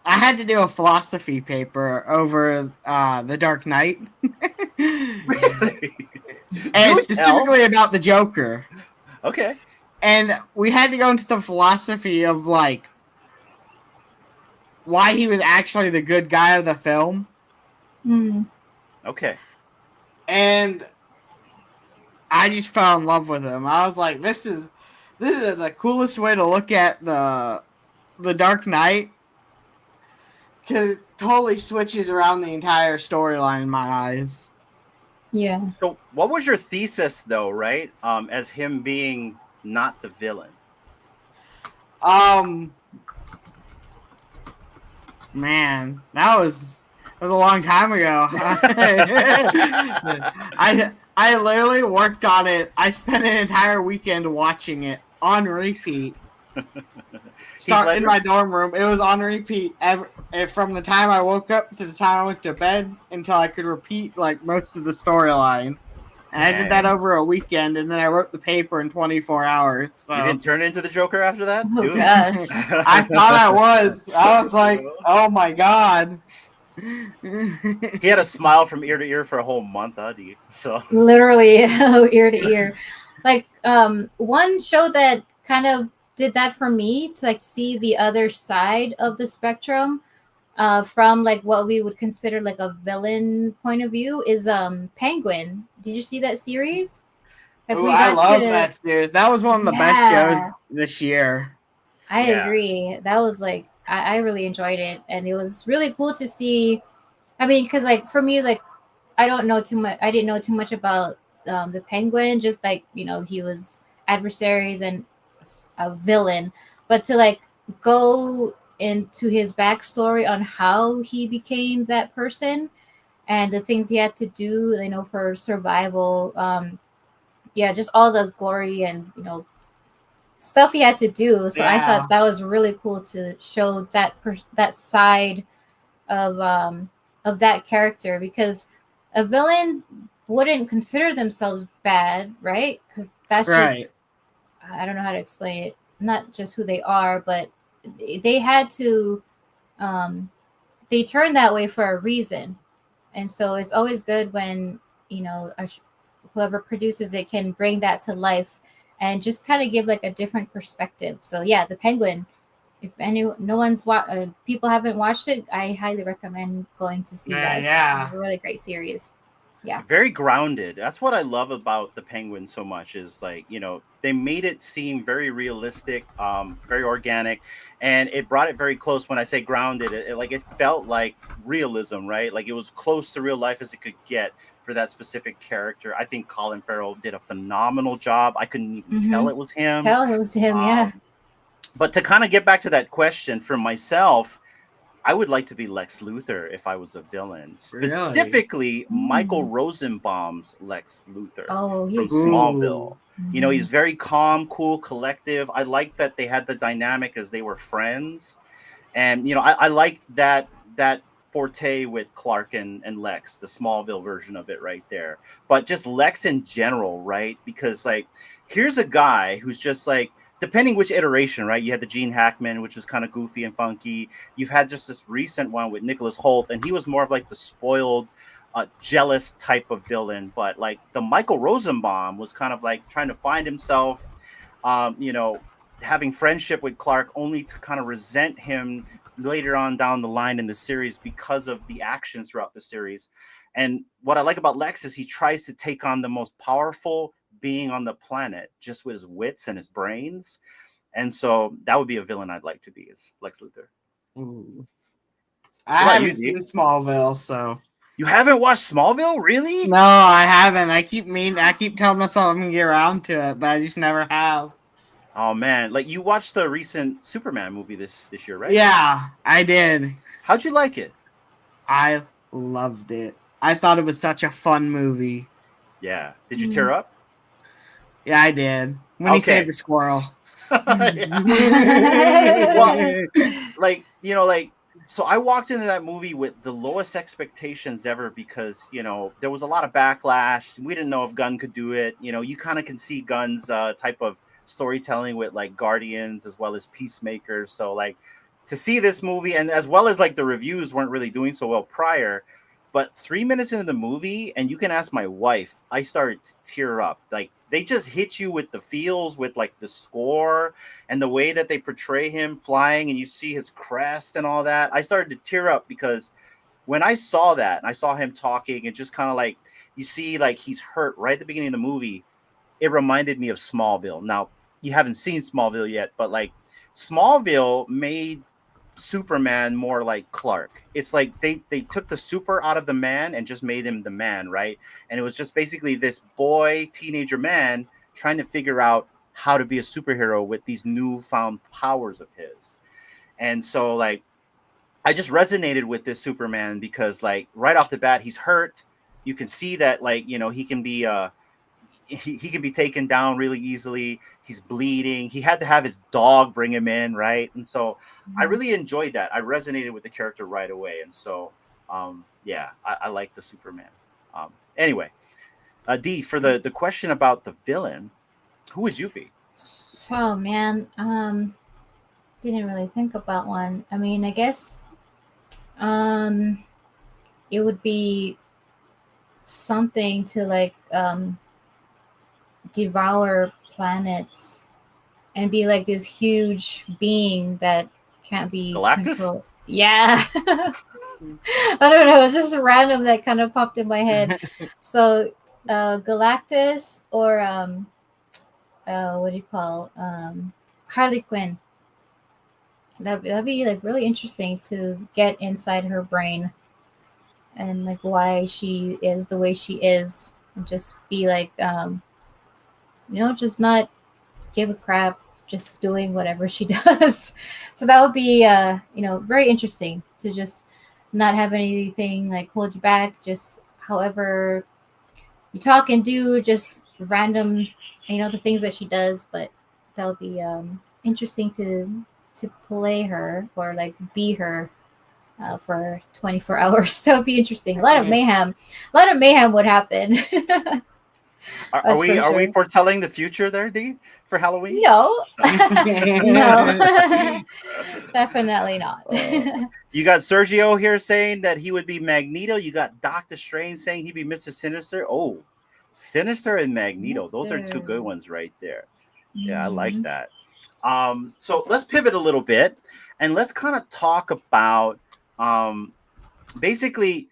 had to do a philosophy paper over The Dark Knight. Really? And specifically about the Joker. Okay. And we had to go into the philosophy of like why he was actually the good guy of the film. Okay. And I just fell in love with him. I was like, this is the coolest way to look at the Dark Knight, because it totally switches around the entire storyline in my eyes. Yeah. So, what was your thesis though, right? As him being not the villain. Man, that was a long time ago. I literally worked on it. I spent an entire weekend watching it on repeat. Start in my dorm room. It was on repeat from the time I woke up to the time I went to bed until I could repeat like most of the storyline. And I did that over a weekend, and then I wrote the paper in 24 hours. So. You didn't turn into the Joker after that? Oh, gosh. I thought I was. I was like, oh my god. He had a smile from ear to ear for a whole month, Adi. So Literally ear to ear. Like one show that kind of did that for me to like see the other side of the spectrum from like what we would consider like a villain point of view is Penguin. Did you see that series? Like, Ooh, I love that series. That was one of the best shows this year. I agree. That was like I really enjoyed it, and it was really cool to see. I mean, because like for me, like I don't know too much. I didn't know too much about the Penguin. Just like he was adversaries and a villain, but to like go into his backstory on how he became that person and the things he had to do, for survival. Just all the glory and stuff he had to do. So I thought that was really cool to show that side of that character, because a villain wouldn't consider themselves bad, right? Because that's just, I don't know how to explain it. Not just who they are, but they had to they turned that way for a reason. And so it's always good when whoever produces it can bring that to life and just kind of give like a different perspective. So yeah, the Penguin, if people haven't watched it, I highly recommend going to see that. It's a really great series. Yeah, very grounded. That's what I love about the Penguin so much, is like, they made it seem very realistic, very organic, and it brought it very close. When I say grounded, it felt like realism, right? Like it was close to real life as it could get for that specific character. I think Colin Farrell did a phenomenal job. I couldn't even tell it was him. Yeah. But to kind of get back to that question for myself, I would like to be Lex Luthor if I was a villain. Specifically, Michael Rosenbaum's Lex Luthor from Smallville. He's very calm, cool, collective. I like that they had the dynamic as they were friends. And, I like that forte with Clark and Lex, the Smallville version of it right there. But just Lex in general, right? Because, like, here's a guy who's just like, depending which iteration, right? You had the Gene Hackman, which was kind of goofy and funky. You've had just this recent one with Nicholas Hoult, and he was more of like the spoiled a jealous type of villain, but like the Michael Rosenbaum was kind of like trying to find himself, you know, having friendship with Clark only to kind of resent him later on down the line in the series because of the actions throughout the series. And what I like about Lex is he tries to take on the most powerful being on the planet just with his wits and his brains. And so that would be a villain I'd like to be, is Lex Luthor. Ooh. I haven't seen Smallville, so. You haven't watched Smallville, really? No, I haven't. I keep telling myself I'm gonna get around to it, but I just never have. Oh man, like you watched the recent Superman movie this year, right? Yeah, I did. How'd you like it? I loved it. I thought it was such a fun movie. Yeah. Did you tear up? Yeah, I did. When he saved the squirrel. Well, like, you know, like, so I walked into that movie with the lowest expectations ever because, you know, there was a lot of backlash. We didn't know if Gunn could do it. You know, you kind of can see Gunn's type of storytelling with like Guardians as well as Peacemaker. So like to see this movie, and as well as like the reviews weren't really doing so well prior, but 3 minutes into the movie, and you can ask my wife, I started to tear up. Like they just hit you with the feels, with like the score and the way that they portray him flying, and you see his crest and all that. I started to tear up because when I saw that and I saw him talking and just kind of like, you see like he's hurt right at the beginning of the movie, it reminded me of Smallville. Now, you haven't seen Smallville yet, but like Smallville made Superman more like Clark. It's like they took the super out of the man and just made him the man, right? And it was just basically this boy, teenager man trying to figure out how to be a superhero with these newfound powers of his. And so like I just resonated with this Superman because like right off the bat he's hurt. You can see that like, you know, he can be he can be taken down really easily. He's bleeding. He had to have his dog bring him in, right? And so I really enjoyed that. I resonated with the character right away. And so, yeah, I like the Superman. Anyway, D, for the question about the villain, who would you be? Oh, man. Didn't really think about one. I mean, I guess it would be something to like devour planets and be like this huge being that can't be controlled. Yeah. I don't know, it's just random that kind of popped in my head. So Galactus or what do you call Harley Quinn. That'd be like really interesting to get inside her brain and like why she is the way she is, and just be like you know, just not give a crap, just doing whatever she does. So that would be, you know, very interesting to just not have anything like hold you back. Just however you talk and do, just random, you know, the things that she does. But that would be interesting to play her or like be her for 24 hours. That would be interesting. A lot of mayhem would happen. Are we foretelling the future there, D, for Halloween? No. No. Definitely not. You got Sergio here saying that he would be Magneto. You got Doctor Strange saying he'd be Mr. Sinister. Oh, Sinister and Magneto. Those are two good ones right there. Yeah, I like that. So let's pivot a little bit and let's kind of talk about basically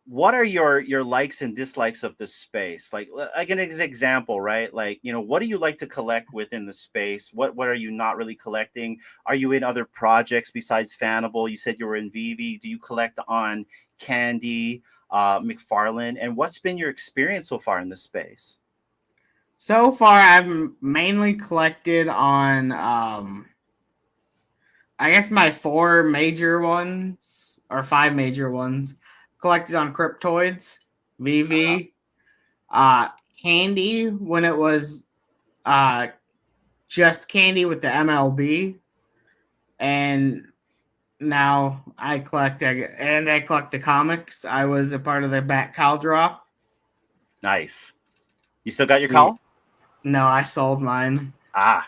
what are your likes and dislikes of the space? Like an example, right? Like, you know, what do you like to collect within the space? What are you not really collecting? Are you in other projects besides Fanable? You said you were in VV. Do you collect on Candy, McFarlane? And what's been your experience so far in this space? So far, I've mainly collected on, I guess my 4 major ones or 5 major ones. Collected on Cryptoids, VV, Candy when it was just Candy with the MLB, and now I collect the comics. I was a part of the Bat Cowl drop. Nice. You still got your cowl? No, I sold mine. Ah.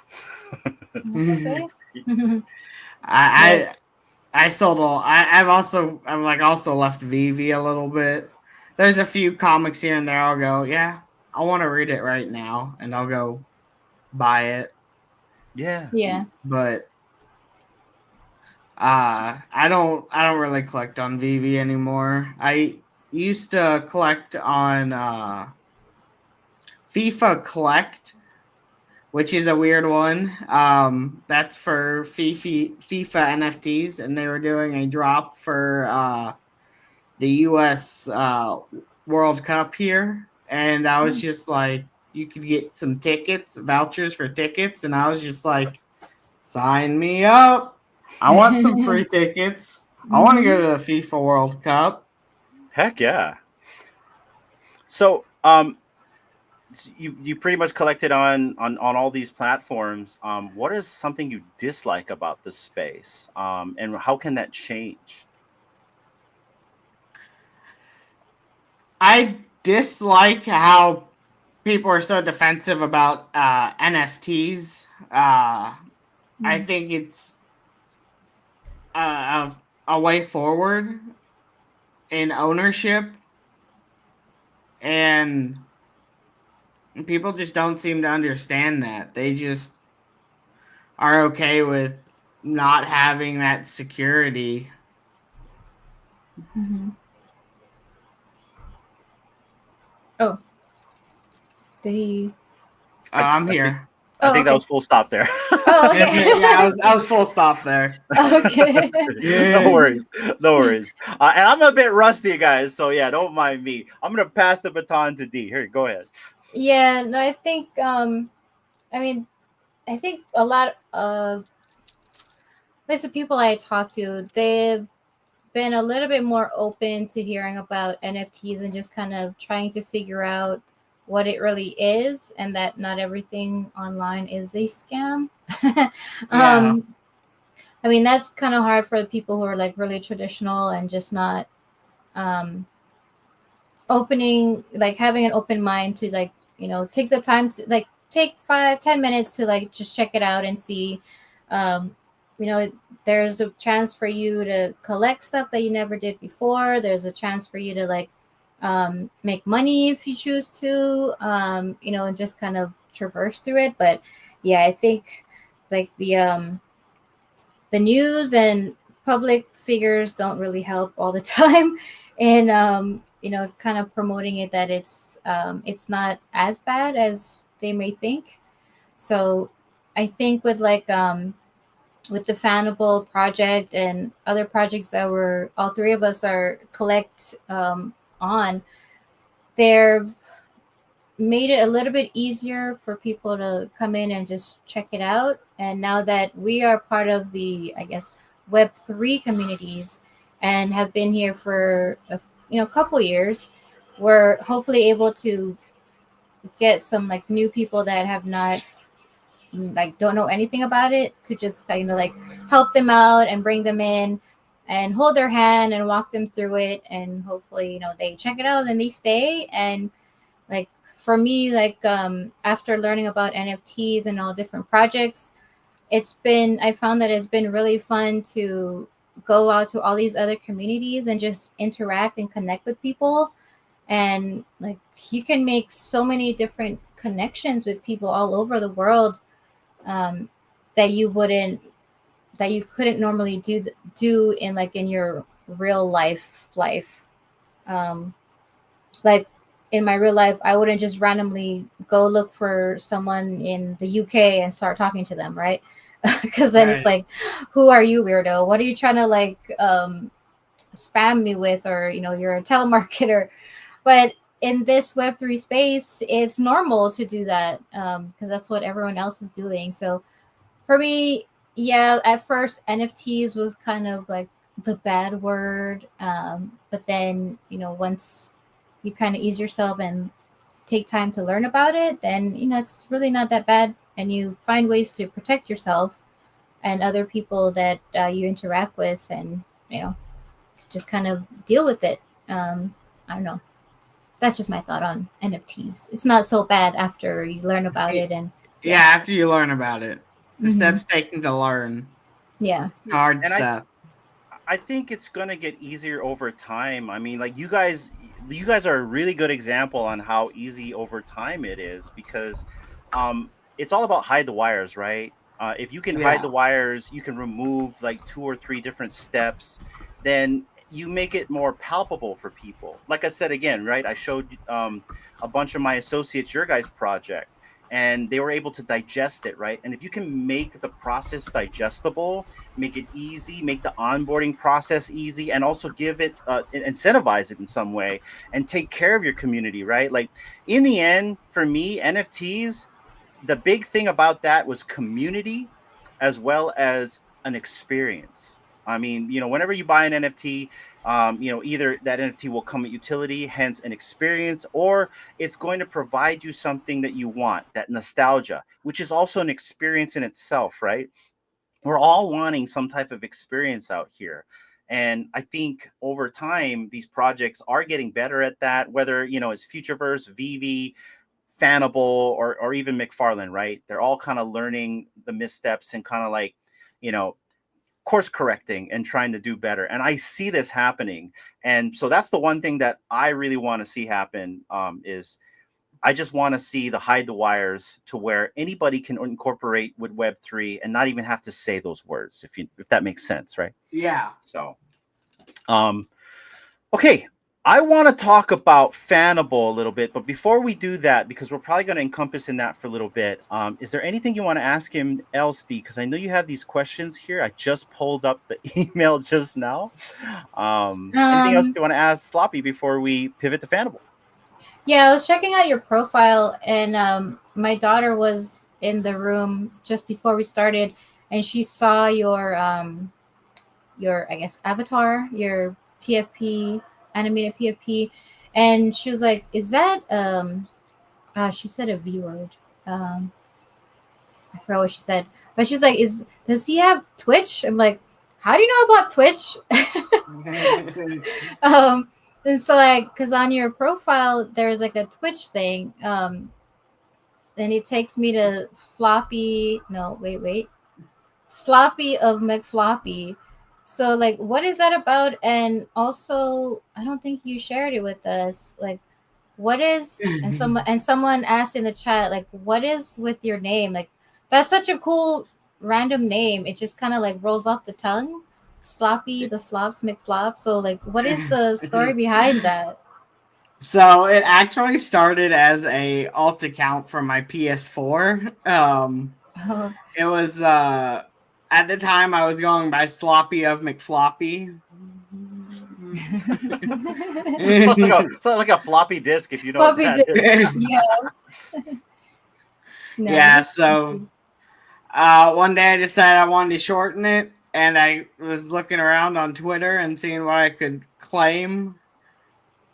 That's okay. I sold all. I've also left VV a little bit there's a few comics here and there. I'll go, yeah, I want to read it right now, and I'll go buy it. Yeah. Yeah. But I don't really collect on VV anymore. I used to collect on FIFA Collect, which is a weird one. That's for FIFA NFTs, and they were doing a drop for the US World Cup here, and I was just like, you could get some tickets, vouchers for tickets, and I was just like, sign me up. I want some free tickets. I want to go to the FIFA World Cup. Heck yeah. So, you pretty much collected on all these platforms. What is something you dislike about the space? And how can that change? I dislike how people are so defensive about NFTs. I think it's a way forward in ownership, and people just don't seem to understand that. They just are okay with not having that security. Oh, did he? I'm here. I think that was full stop there. Oh, okay. Yeah, I was full stop there. Okay. Yeah. No worries. And I'm a bit rusty, guys. So yeah, don't mind me. I'm gonna pass the baton to D. Here, go ahead. Yeah, no, I think I think a lot of at least the people I talk to, they've been a little bit more open to hearing about NFTs and just kind of trying to figure out what it really is, and that not everything online is a scam. I mean, that's kind of hard for the people who are like really traditional and just not opening, like having an open mind to like, take the time to like take 5-10 minutes to like just check it out and see. There's a chance for you to collect stuff that you never did before. There's a chance for you to like make money if you choose to, and just kind of traverse through it. But yeah, I think like the news and public figures don't really help all the time, and kind of promoting it that it's not as bad as they may think. So I think with like with the Fanable project and other projects that all three of us are collect on, they're made it a little bit easier for people to come in and just check it out. And now that we are part of the, I guess, Web3 communities and have been here for a couple years, we're hopefully able to get some like new people that have not don't know anything about it, to just kind of like help them out and bring them in and hold their hand and walk them through it. And hopefully, they check it out and they stay. And like for me, like after learning about NFTs and all different projects, I found that it's been really fun to go out to all these other communities and just interact and connect with people. And like you can make so many different connections with people all over the world that you couldn't normally do in your real life. Like in my real life, I wouldn't just randomly go look for someone in the UK and start talking to them, right? Because then It's like, who are you, weirdo? What are you trying to like spam me with? Or you're a telemarketer. But in this Web3 space, it's normal to do that because that's what everyone else is doing. So for me, yeah, at first NFTs was kind of like the bad word. But then, once you kind of ease yourself and take time to learn about it, then, it's really not that bad. And you find ways to protect yourself and other people that you interact with, and, just kind of deal with it. I don't know. That's just my thought on NFTs. It's not so bad after you learn about it. And after you learn about it, the steps taken to learn. Yeah. Hard stuff. I think it's gonna get easier over time. I mean, like you guys are a really good example on how easy over time it is because it's all about hide the wires, right? If you can hide Yeah. the wires, you can remove like 2 or 3 different steps, then you make it more palpable for people. Like I said again, right? I showed a bunch of my associates your guys' project, and they were able to digest it, right? And if you can make the process digestible, make it easy, make the onboarding process easy, and also give it incentivize it in some way, and take care of your community, right? Like in the end, for me, NFTs, the big thing about that was community as well as an experience. I mean, whenever you buy an NFT, either that NFT will come with utility, hence an experience, or it's going to provide you something that you want, that nostalgia, which is also an experience in itself, right? We're all wanting some type of experience out here. And I think over time, these projects are getting better at that, whether, it's Futureverse, Vivi, Fanable, or even McFarlane, right? They're all kind of learning the missteps and kind of like, course correcting and trying to do better. And I see this happening. And so that's the one thing that I really want to see happen, is I just want to see the hide the wires to where anybody can incorporate with Web3 and not even have to say those words, if that makes sense, right? Yeah. So, okay. I want to talk about Fanable a little bit, but before we do that, because we're probably going to encompass in that for a little bit, is there anything you want to ask him else, Dee? Because I know you have these questions here. I just pulled up the email just now. Anything else you want to ask Sloppy before we pivot to Fanable? Yeah, I was checking out your profile, and my daughter was in the room just before we started, and she saw your I guess avatar, your PFP, animated PFP, and she was like, "Is that she said a V word. I forgot what she said, but she's like, does he have Twitch?" I'm like, "How do you know about Twitch?" And so like, because on your profile there's like a Twitch thing, and it takes me to Sloppy of McFloppy. So like, what is that about? And also, I don't think you shared it with us. Like, what is someone asked in the chat, like, what is with your name? Like, that's such a cool random name. It just kind of like rolls off the tongue. Sloppy, the Slops McFlops. So like, what is the story behind that? So it actually started as a alt account from my PS4. It was at the time I was going by Sloppy of McFloppy. It's like a floppy disk, if you know Floppy what that is. Yeah. No, Yeah, so one day I decided I wanted to shorten it, and I was looking around on Twitter and seeing what I could claim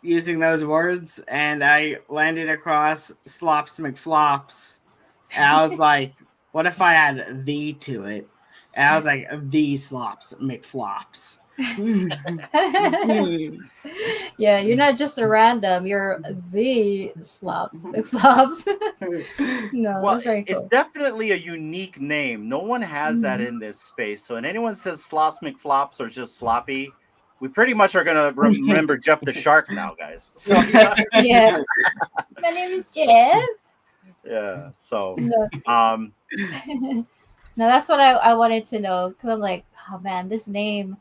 using those words, and I landed across SlopsMcFlops, and I was like, what if I add "the" to it? And I was like, the SlopsMcFlops. Yeah, you're not just a random, you're the Slops McFlops. No, Well, that's very cool. it's definitely a unique name. No one has that in this space. So when anyone says Slops McFlops or just Sloppy, we pretty much are going to remember Jeff the Shark now, guys. So, Yeah. My name is Jeff. Yeah. So, No. No, that's what I wanted to know, because I'm like, oh man, this name.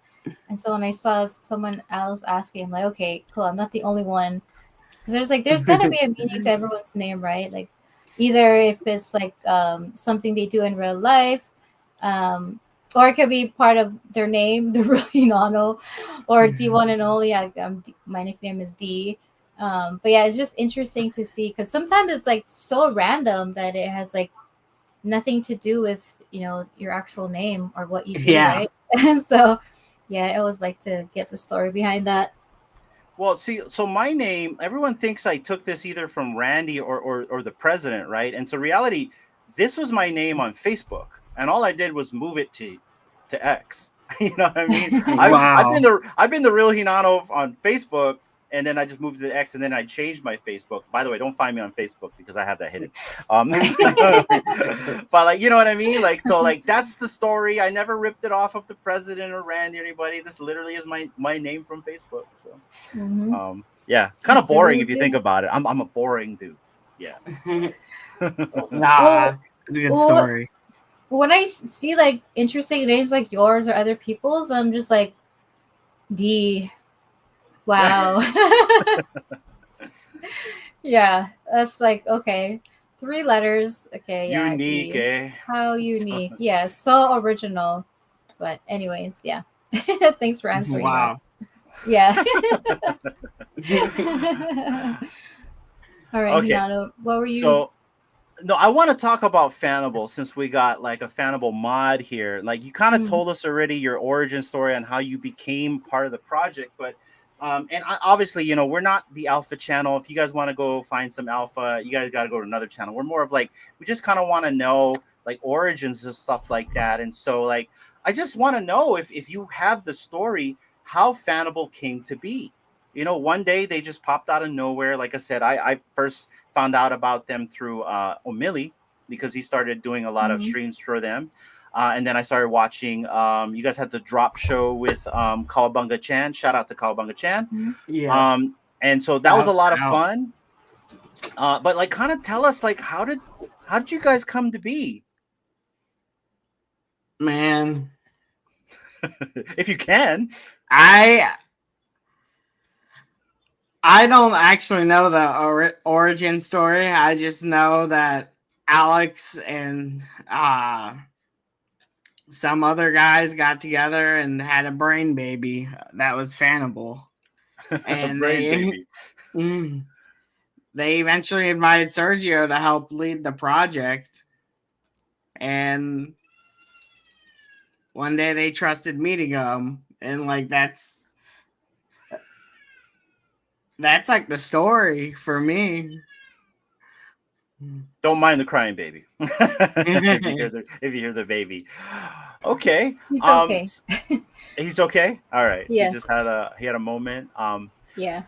And so when I saw someone else asking, I'm like, okay, cool, I'm not the only one. Because there's gonna be a meaning to everyone's name, right? Like, either if it's like something they do in real life, or it could be part of their name, the really Nano, or D1 and only. My nickname is D. But yeah, it's just interesting to see, because sometimes it's like so random that it has like nothing to do with your actual name or what you do, right? And so yeah, I always like to get the story behind that. Well, see, so my name, everyone thinks I took this either from Randy or the president, right? And so reality, this was my name on Facebook, and all I did was move it to X. You know what I mean? Wow. I've been the real Hinano on Facebook and then I just moved to the X, and then I changed my Facebook. By the way, don't find me on Facebook because I have that hidden. But like, you know what I mean? Like, so like that's the story. I never ripped it off of the president or Randy or anybody. This literally is my name from Facebook. So, yeah, kind of boring if you think about it. I'm a boring dude. Yeah. Nah, it's a good story. When I see like interesting names like yours or other people's, I'm just like, D. Wow. Yeah, that's like, okay. 3 letters. Okay, yeah. Unique, D. eh? How unique. Yeah, so original. But anyways, yeah. Thanks for answering. Wow. That. Yeah. All right, Okay. Hinata, what were you? So, no, I want to talk about Fanable since we got like a Fanable mod here. Like you kind of told us already your origin story on how you became part of the project, but obviously, you know, we're not the alpha channel. If you guys want to go find some alpha, you guys got to go to another channel. We're more of like, we just kind of want to know like origins and stuff like that. And so like, I just want to know if you have the story, how Fanable came to be. You know, one day they just popped out of nowhere. Like I said, I first found out about them through O'Milly because he started doing a lot of streams for them. And then I started watching, you guys had the drop show with Kawabunga Chan. Shout out to Kawabunga Chan. Yes. And so that was a lot of fun. But like, kind of tell us, like, how did you guys come to be? Man. If you can. I don't actually know the origin story. I just know that Alex and some other guys got together and had a brain baby that was Fanable. And they eventually invited Sergio to help lead the project. And one day they trusted me to go. And like that's like the story for me. Don't mind the crying baby. if you hear the baby. Okay. He's okay. He's okay. All right. Yeah. He had a moment. Yeah.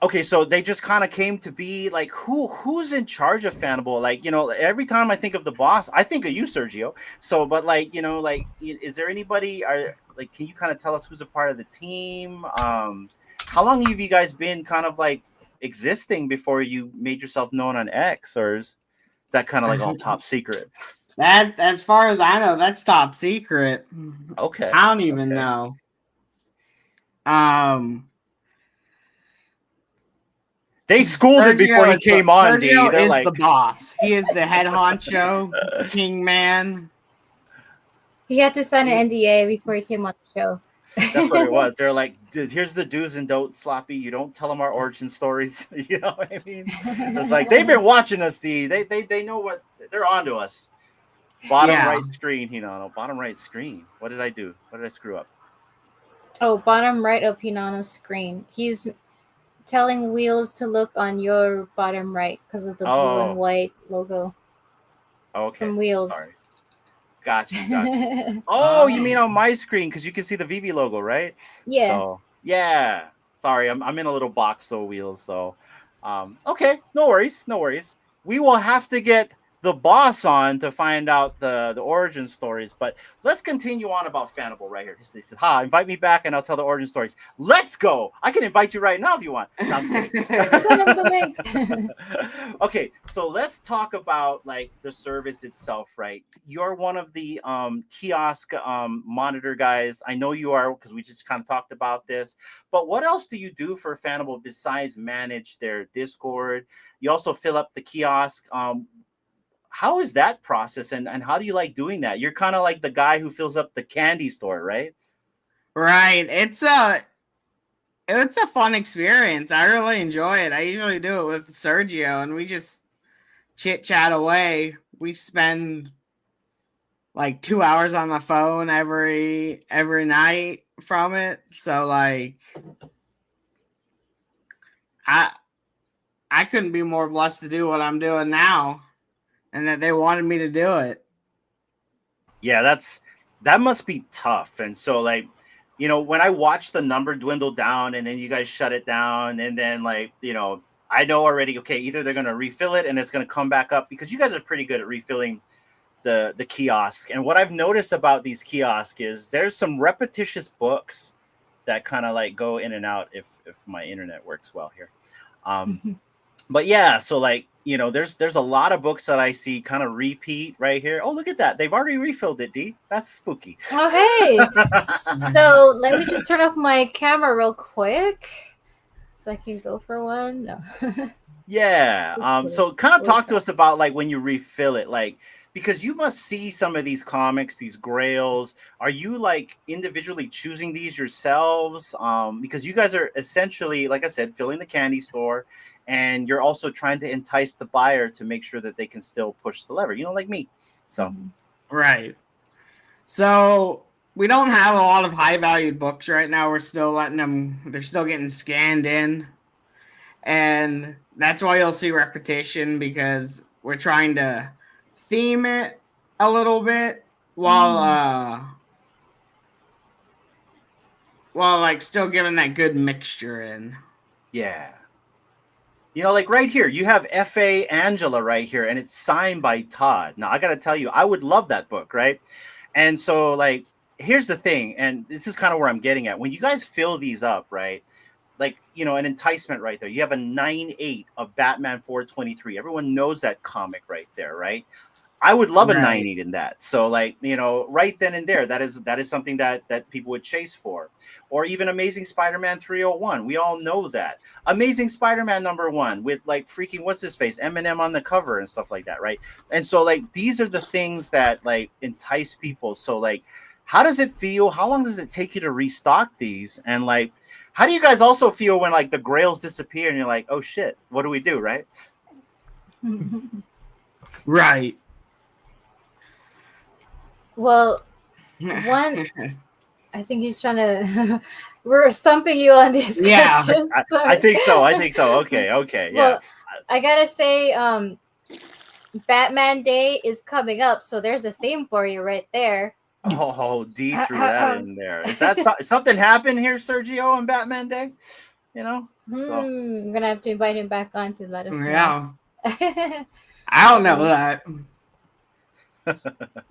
Okay, so they just kind of came to be like, who's in charge of Fanable? Like, you know, every time I think of the boss, I think of you, Sergio. So, but like, you know, like, is there anybody? Can you kind of tell us who's a part of the team? How long have you guys been kind of like existing before you made yourself known on X, or is that kind of like all top secret? That, as far as I know, that's top secret. Okay. I don't even know. They schooled it before he came on, D. Sergio They're is like the boss. He is the head honcho, king man. He had to sign an NDA before he came on the show. That's what it was. They're like, dude, here's the do's and don'ts, Sloppy. You don't tell them our origin stories. You know what I mean? It's like they've been watching us, D. They know what they're onto us. Bottom right screen, Hinano. Bottom right screen. What did I do? What did I screw up? Oh, bottom right of Hinano's screen. He's telling Wheels to look on your bottom right because of the blue and white logo. Okay. From Wheels. Sorry. Gotcha. Oh, you mean on my screen because you can see the VV logo, right? Yeah. So, yeah. Sorry, I'm in a little box, so Wheels. So, okay, no worries. We will have to get the boss on to find out the origin stories, but let's continue on about Fanable right here. He says, invite me back and I'll tell the origin stories. Let's go. I can invite you right now if you want. No, I'm kidding. Okay, so let's talk about like the service itself, right? You're one of the kiosk monitor guys. I know you are because we just kind of talked about this, but what else do you do for Fanable besides manage their Discord? You also fill up the kiosk. How is that process, and how do you like doing that? You're kind of like the guy who fills up the candy store, right? Right. It's a fun experience. I really enjoy it. I usually do it with Sergio, and we just chit chat away. We spend like 2 hours on the phone every night from it. So like, I couldn't be more blessed to do what I'm doing now. And that they wanted me to do it. Yeah, that must be tough. And so, like, you know, when I watch the number dwindle down and then you guys shut it down, and then like, you know, I know already, okay, either they're going to refill it and it's going to come back up, because you guys are pretty good at refilling the kiosk. And what I've noticed about these kiosks is there's some repetitious books that kind of like go in and out if my internet works well here. But yeah, so like, you know, there's a lot of books that I see kind of repeat right here. Oh, look at that. They've already refilled it, D. That's spooky. Oh, hey. So let me just turn off my camera real quick so I can go for one. No. Yeah. So kind of talk to us about like when you refill it, like, because you must see some of these comics, these grails. Are you like individually choosing these yourselves? Because you guys are essentially, like I said, filling the candy store, and you're also trying to entice the buyer to make sure that they can still push the lever, you know, like me. So, right. So we don't have a lot of high valued books right now. We're still letting them, they're still getting scanned in. And that's why you'll see repetition, because we're trying to theme it a little bit while like still giving that good mixture in. yeah. You know, like right here, you have F.A. Angela right here, and it's signed by Todd. Now, I got to tell you, I would love that book, right? And so, like, here's the thing, and this is kind of where I'm getting at. When you guys fill these up, right, like, you know, an enticement right there. You have a 9/8 of Batman 423. Everyone knows that comic right there, right? I would love a 9/8 in that. So, like, you know, right then and there, that is something that people would chase for. Or even Amazing Spider-Man 301. We all know that. Amazing Spider-Man #1 with like freaking what's his face, Eminem on the cover and stuff like that, right? And so like these are the things that like entice people. So like, how does it feel? How long does it take you to restock these? And like, how do you guys also feel when like the grails disappear and you're like, oh shit, what do we do, right? Right. Well, one, I think he's trying to. We're stumping you on these questions. I think so. Okay. Yeah. Well, I gotta say, Batman Day is coming up, so there's a theme for you right there. Oh, D threw that in there. Is that something happened here, Sergio, on Batman Day? You know, so I'm gonna have to invite him back on to let us know. Yeah. I don't know that.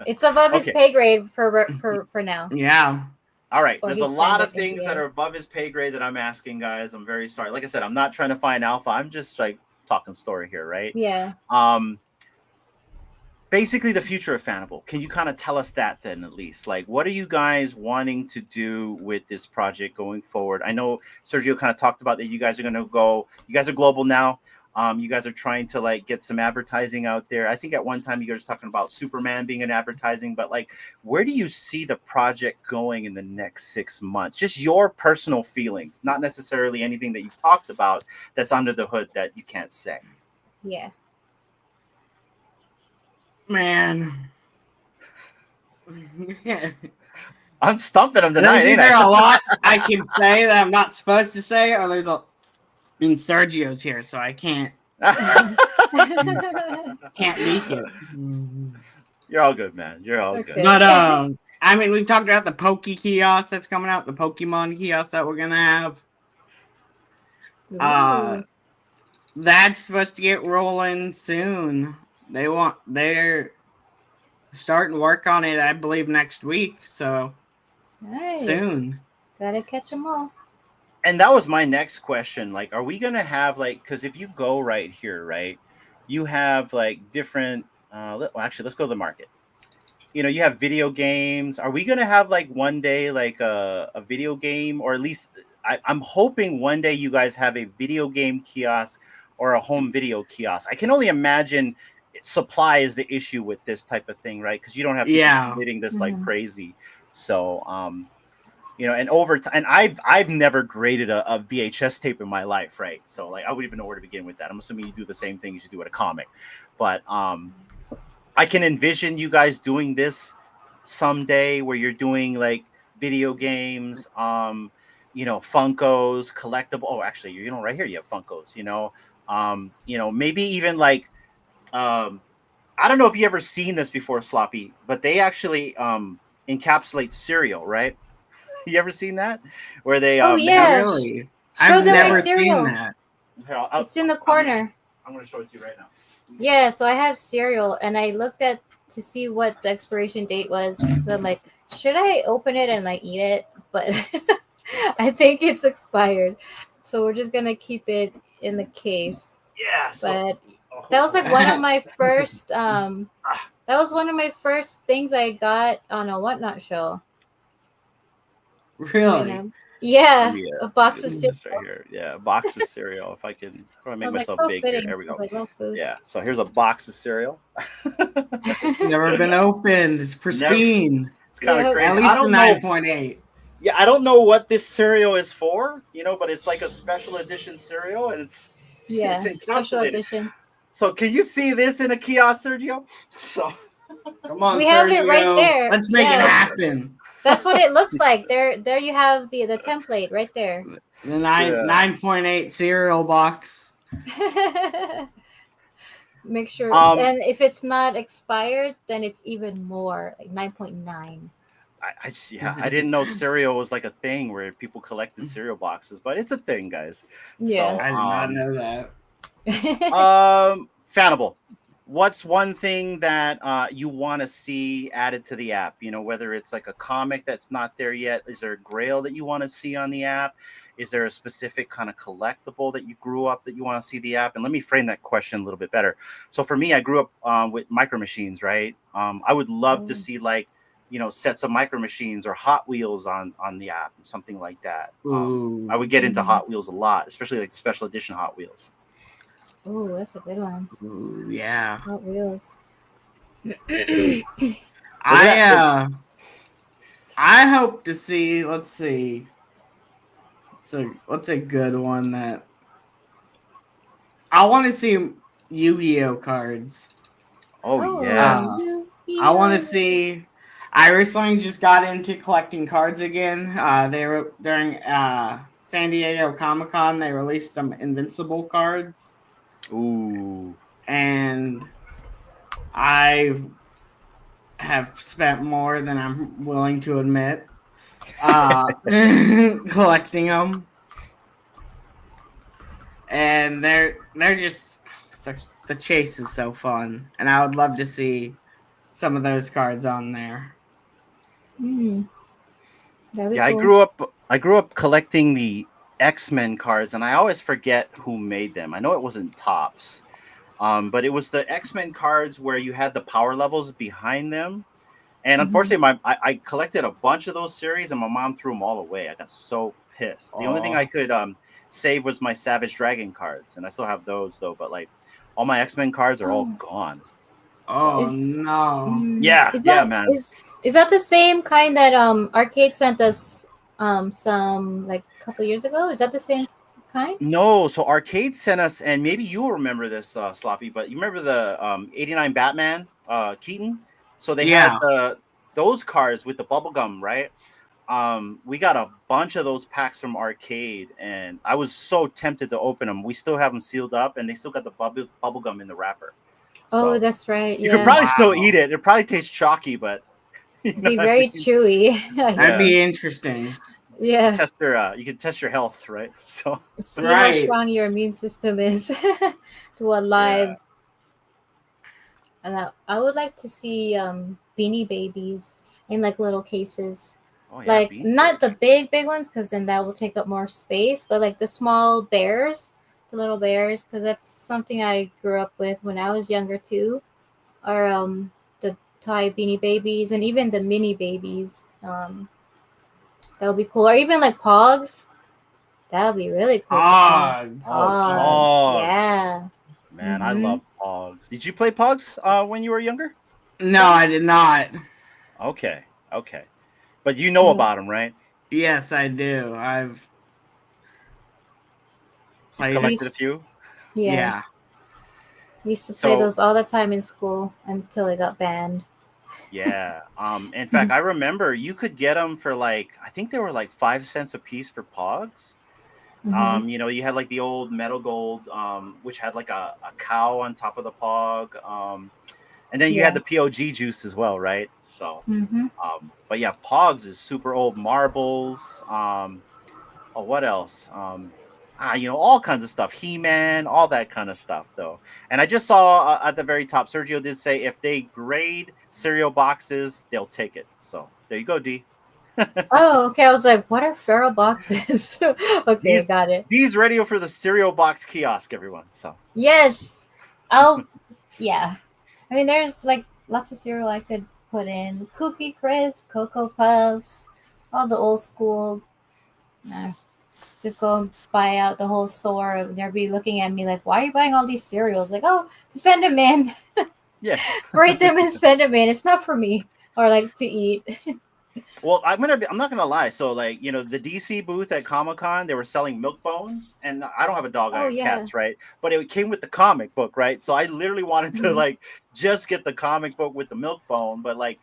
It's above his pay grade for now. Yeah. All right. Or There's a lot of things that are above his pay grade that I'm asking, guys. I'm very sorry. Like I said, I'm not trying to find alpha. I'm just like talking story here, right? Yeah. Basically the future of Fanable. Can you kind of tell us that then, at least? Like, what are you guys wanting to do with this project going forward? I know Sergio kind of talked about that you guys are going to go, you guys are global now. You guys are trying to like get some advertising out there. I think at one time you guys were talking about Superman being in advertising, but like, where do you see the project going in the next 6 months? Just your personal feelings, not necessarily anything that you've talked about that's under the hood that you can't say. Yeah. Man. I'm stumping him tonight. There's either a lot I can say that I'm not supposed to say, or there's Sergio's here, so I can't leak it. You're all good, man. You're all good. But I mean, we've talked about the Poke kiosk that's coming out, the Pokemon kiosk that we're gonna have. That's supposed to get rolling soon. They're starting work on it, I believe, next week. So nice. Soon. Gotta catch them all. And that was my next question. Like, are we going to have like, because if you go right here, right, you have like different, actually, let's go to the market. You know, you have video games. Are we going to have like one day, like a video game, or at least I'm hoping one day you guys have a video game kiosk or a home video kiosk. I can only imagine supply is the issue with this type of thing, right? Because you don't have people submitting this like crazy. So, you know, and over time, and I've never graded a VHS tape in my life, right? So like I wouldn't even know where to begin with that. I'm assuming you do the same thing as you do with a comic, but I can envision you guys doing this someday, where you're doing like video games, you know, Funkos, collectible. Oh, actually, you know, right here you have Funkos. You know, maybe even like I don't know if you ever seen this before, Sloppy, but they actually encapsulate cereal, right? You ever seen that? Where they Oh yeah, Really? show I've them never my seen cereal. that. Here, It's in the corner. I'm gonna show it to you right now. Yeah, so I have cereal, and I looked at to see what the expiration date was. So I'm like, should I open it and like eat it? But I think it's expired, so we're just gonna keep it in the case. Yeah. So But that was like one of my first. That was one of my first things I got on a Whatnot show. Really? Yeah, yeah, a box of this cereal. right here. Yeah, a box of cereal. If I can, I make was like, myself so big here. fitting. There we I go. was like, well, food. Yeah. So here's a box of cereal. Never been opened. It's pristine. It's kind of Yeah. crazy. At I least a don't know. 9.8. Yeah, I don't know what this cereal is for, but it's like a special edition cereal, and it's Yeah, it's special encapsulated. edition. So can you see this in a kiosk, Sergio? So Come on, We Sergio. have it right there. Let's make Yeah. it happen. That's what it looks like. There you have the template right there. The Yeah. 9.8 cereal box. Make sure, and if it's not expired, then it's even more, like 9.9. I didn't know cereal was like a thing where people collected cereal boxes, but it's a thing, guys. Yeah. I did not know that. Fanable. What's one thing that you want to see added to the app? Whether it's like a comic that's not there yet. Is there a grail that you want to see on the app? Is there a specific kind of collectible that you grew up that you want to see the app? And let me frame that question a little bit better. So for me, I grew up with Micro Machines, right? I would love to see like, sets of Micro Machines or Hot Wheels on the app, something like that. I would get into Hot Wheels a lot, especially like the special edition Hot Wheels. Oh, that's a good one. Ooh, yeah. Hot Wheels. I hope to see. Let's see. What's a good one that I want to see? Yu-Gi-Oh cards. Oh yeah. I want to see. I recently just got into collecting cards again. They were during San Diego Comic-Con. They released some Invincible cards. Ooh. And I have spent more than I'm willing to admit collecting them. And they're just the chase is so fun, and I would love to see some of those cards on there. That'd be Yeah, cool. I grew up collecting the X-Men cards, and I always forget who made them. I know it wasn't Topps, but it was the X-Men cards where you had the power levels behind them. And unfortunately, I collected a bunch of those series, and my mom threw them all away. I got so pissed. The only thing I could save was my Savage Dragon cards, and I still have those though. But like, all my X-Men cards are all gone. Oh no! Yeah, man. Is that the same kind that Arcade sent us some like a couple years ago? Is that the same kind? No, so Arcade sent us, and maybe you'll remember this, Sloppy, but you remember the 89 Batman, Keaton? So they had those cards with the bubblegum, right? We got a bunch of those packs from Arcade, and I was so tempted to open them. We still have them sealed up, and they still got the bubblegum in the wrapper. Oh, So that's right. you could probably still eat it. It probably tastes chalky, but be very chewy. That'd be interesting. Yeah. You can test your health, right? So see how strong your immune system is to a live. And I would like to see Beanie Babies in like little cases. Oh, yeah, like not the big ones, because then that will take up more space, but like the small bears, the little bears, because that's something I grew up with when I was younger too. Or the toy Beanie Babies and even the mini babies. That would be cool. Or even like Pogs. That would be really cool. Pogs. Pogs. Yeah. Man, I love Pogs. Did you play Pogs when you were younger? No, I did not. Okay. But you know about them, right? Yes, I do. I've collected a few. Yeah. We used to play those all the time in school until it got banned. Yeah. In fact, I remember you could get them for like, I think they were like 5 cents a piece for Pogs. You had like the old Metal Gold, which had like a cow on top of the Pog. And then you had the POG juice as well, right? So, but yeah, Pogs is super old. Marbles. What else? All kinds of stuff. He-Man, all that kind of stuff, though. And I just saw at the very top, Sergio did say if they grade cereal boxes, they'll take it. So there you go, D. Oh, okay. I was like, what are feral boxes? Okay, got it. D's ready for the cereal box kiosk, everyone. So yes, yeah. I mean, there's like lots of cereal I could put in: Cookie Crisp, Cocoa Puffs, all the old school. Just go and buy out the whole store. They'll be looking at me like, why are you buying all these cereals? Like, oh, to send them in. Yeah. Rate them and send them in. It's not for me or like to eat. Well, I'm not gonna lie. So like, the DC booth at Comic-Con, they were selling milk bones, and I don't have a dog, I have cats, right? But it came with the comic book, right? So I literally wanted to like just get the comic book with the milk bone, but like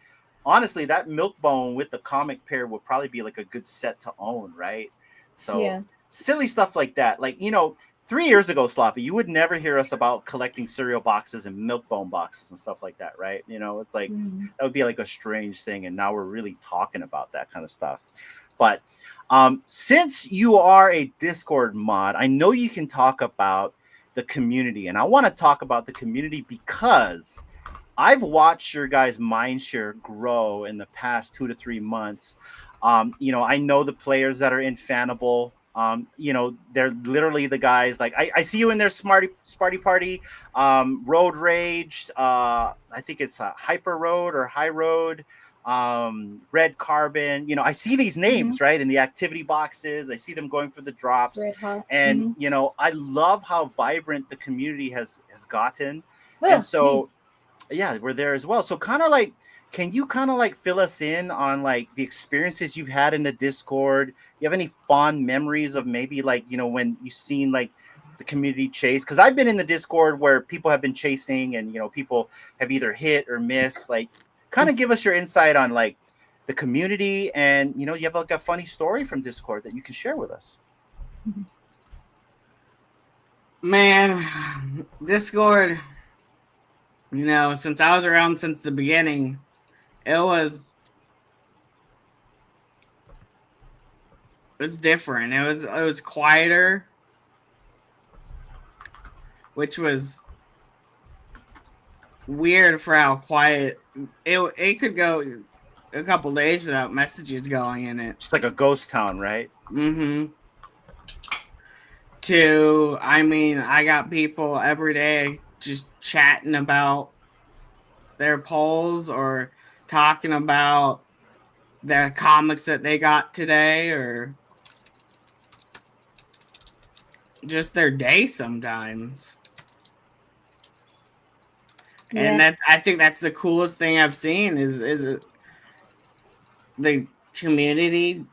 honestly, that milk bone with the comic pair would probably be like a good set to own, right? So silly stuff like that. Like, 3 years ago, Sloppy, you would never hear us about collecting cereal boxes and milk bone boxes and stuff like that, right? It's like that would be like a strange thing. And now we're really talking about that kind of stuff. But since you are a Discord mod, I know you can talk about the community. And I want to talk about the community because I've watched your guys' mindshare grow in the past 2 to 3 months. I know the players that are in Fanable. They're literally the guys. Like I see you in their Sparty Party, Road Rage. I think it's Hyper Road or High Road, Red Carbon. I see these names right in the activity boxes. I see them going for the drops, and I love how vibrant the community has gotten. And so, yeah, we're there as well. So kind of like. Can you kind of like fill us in on like the experiences you've had in the Discord? You have any fond memories of maybe like, when you've seen like the community chase? Because I've been in the Discord where people have been chasing and, people have either hit or missed. Like kind of give us your insight on like the community and, you have like a funny story from Discord that you can share with us. Man, Discord, since I was around since the beginning, it was different. It was quieter, which was weird for how quiet it could go a couple days without messages going in it. Just like a ghost town, right? I got people every day just chatting about their polls or talking about the comics that they got today or just their day sometimes. And I think that's the coolest thing I've seen is the community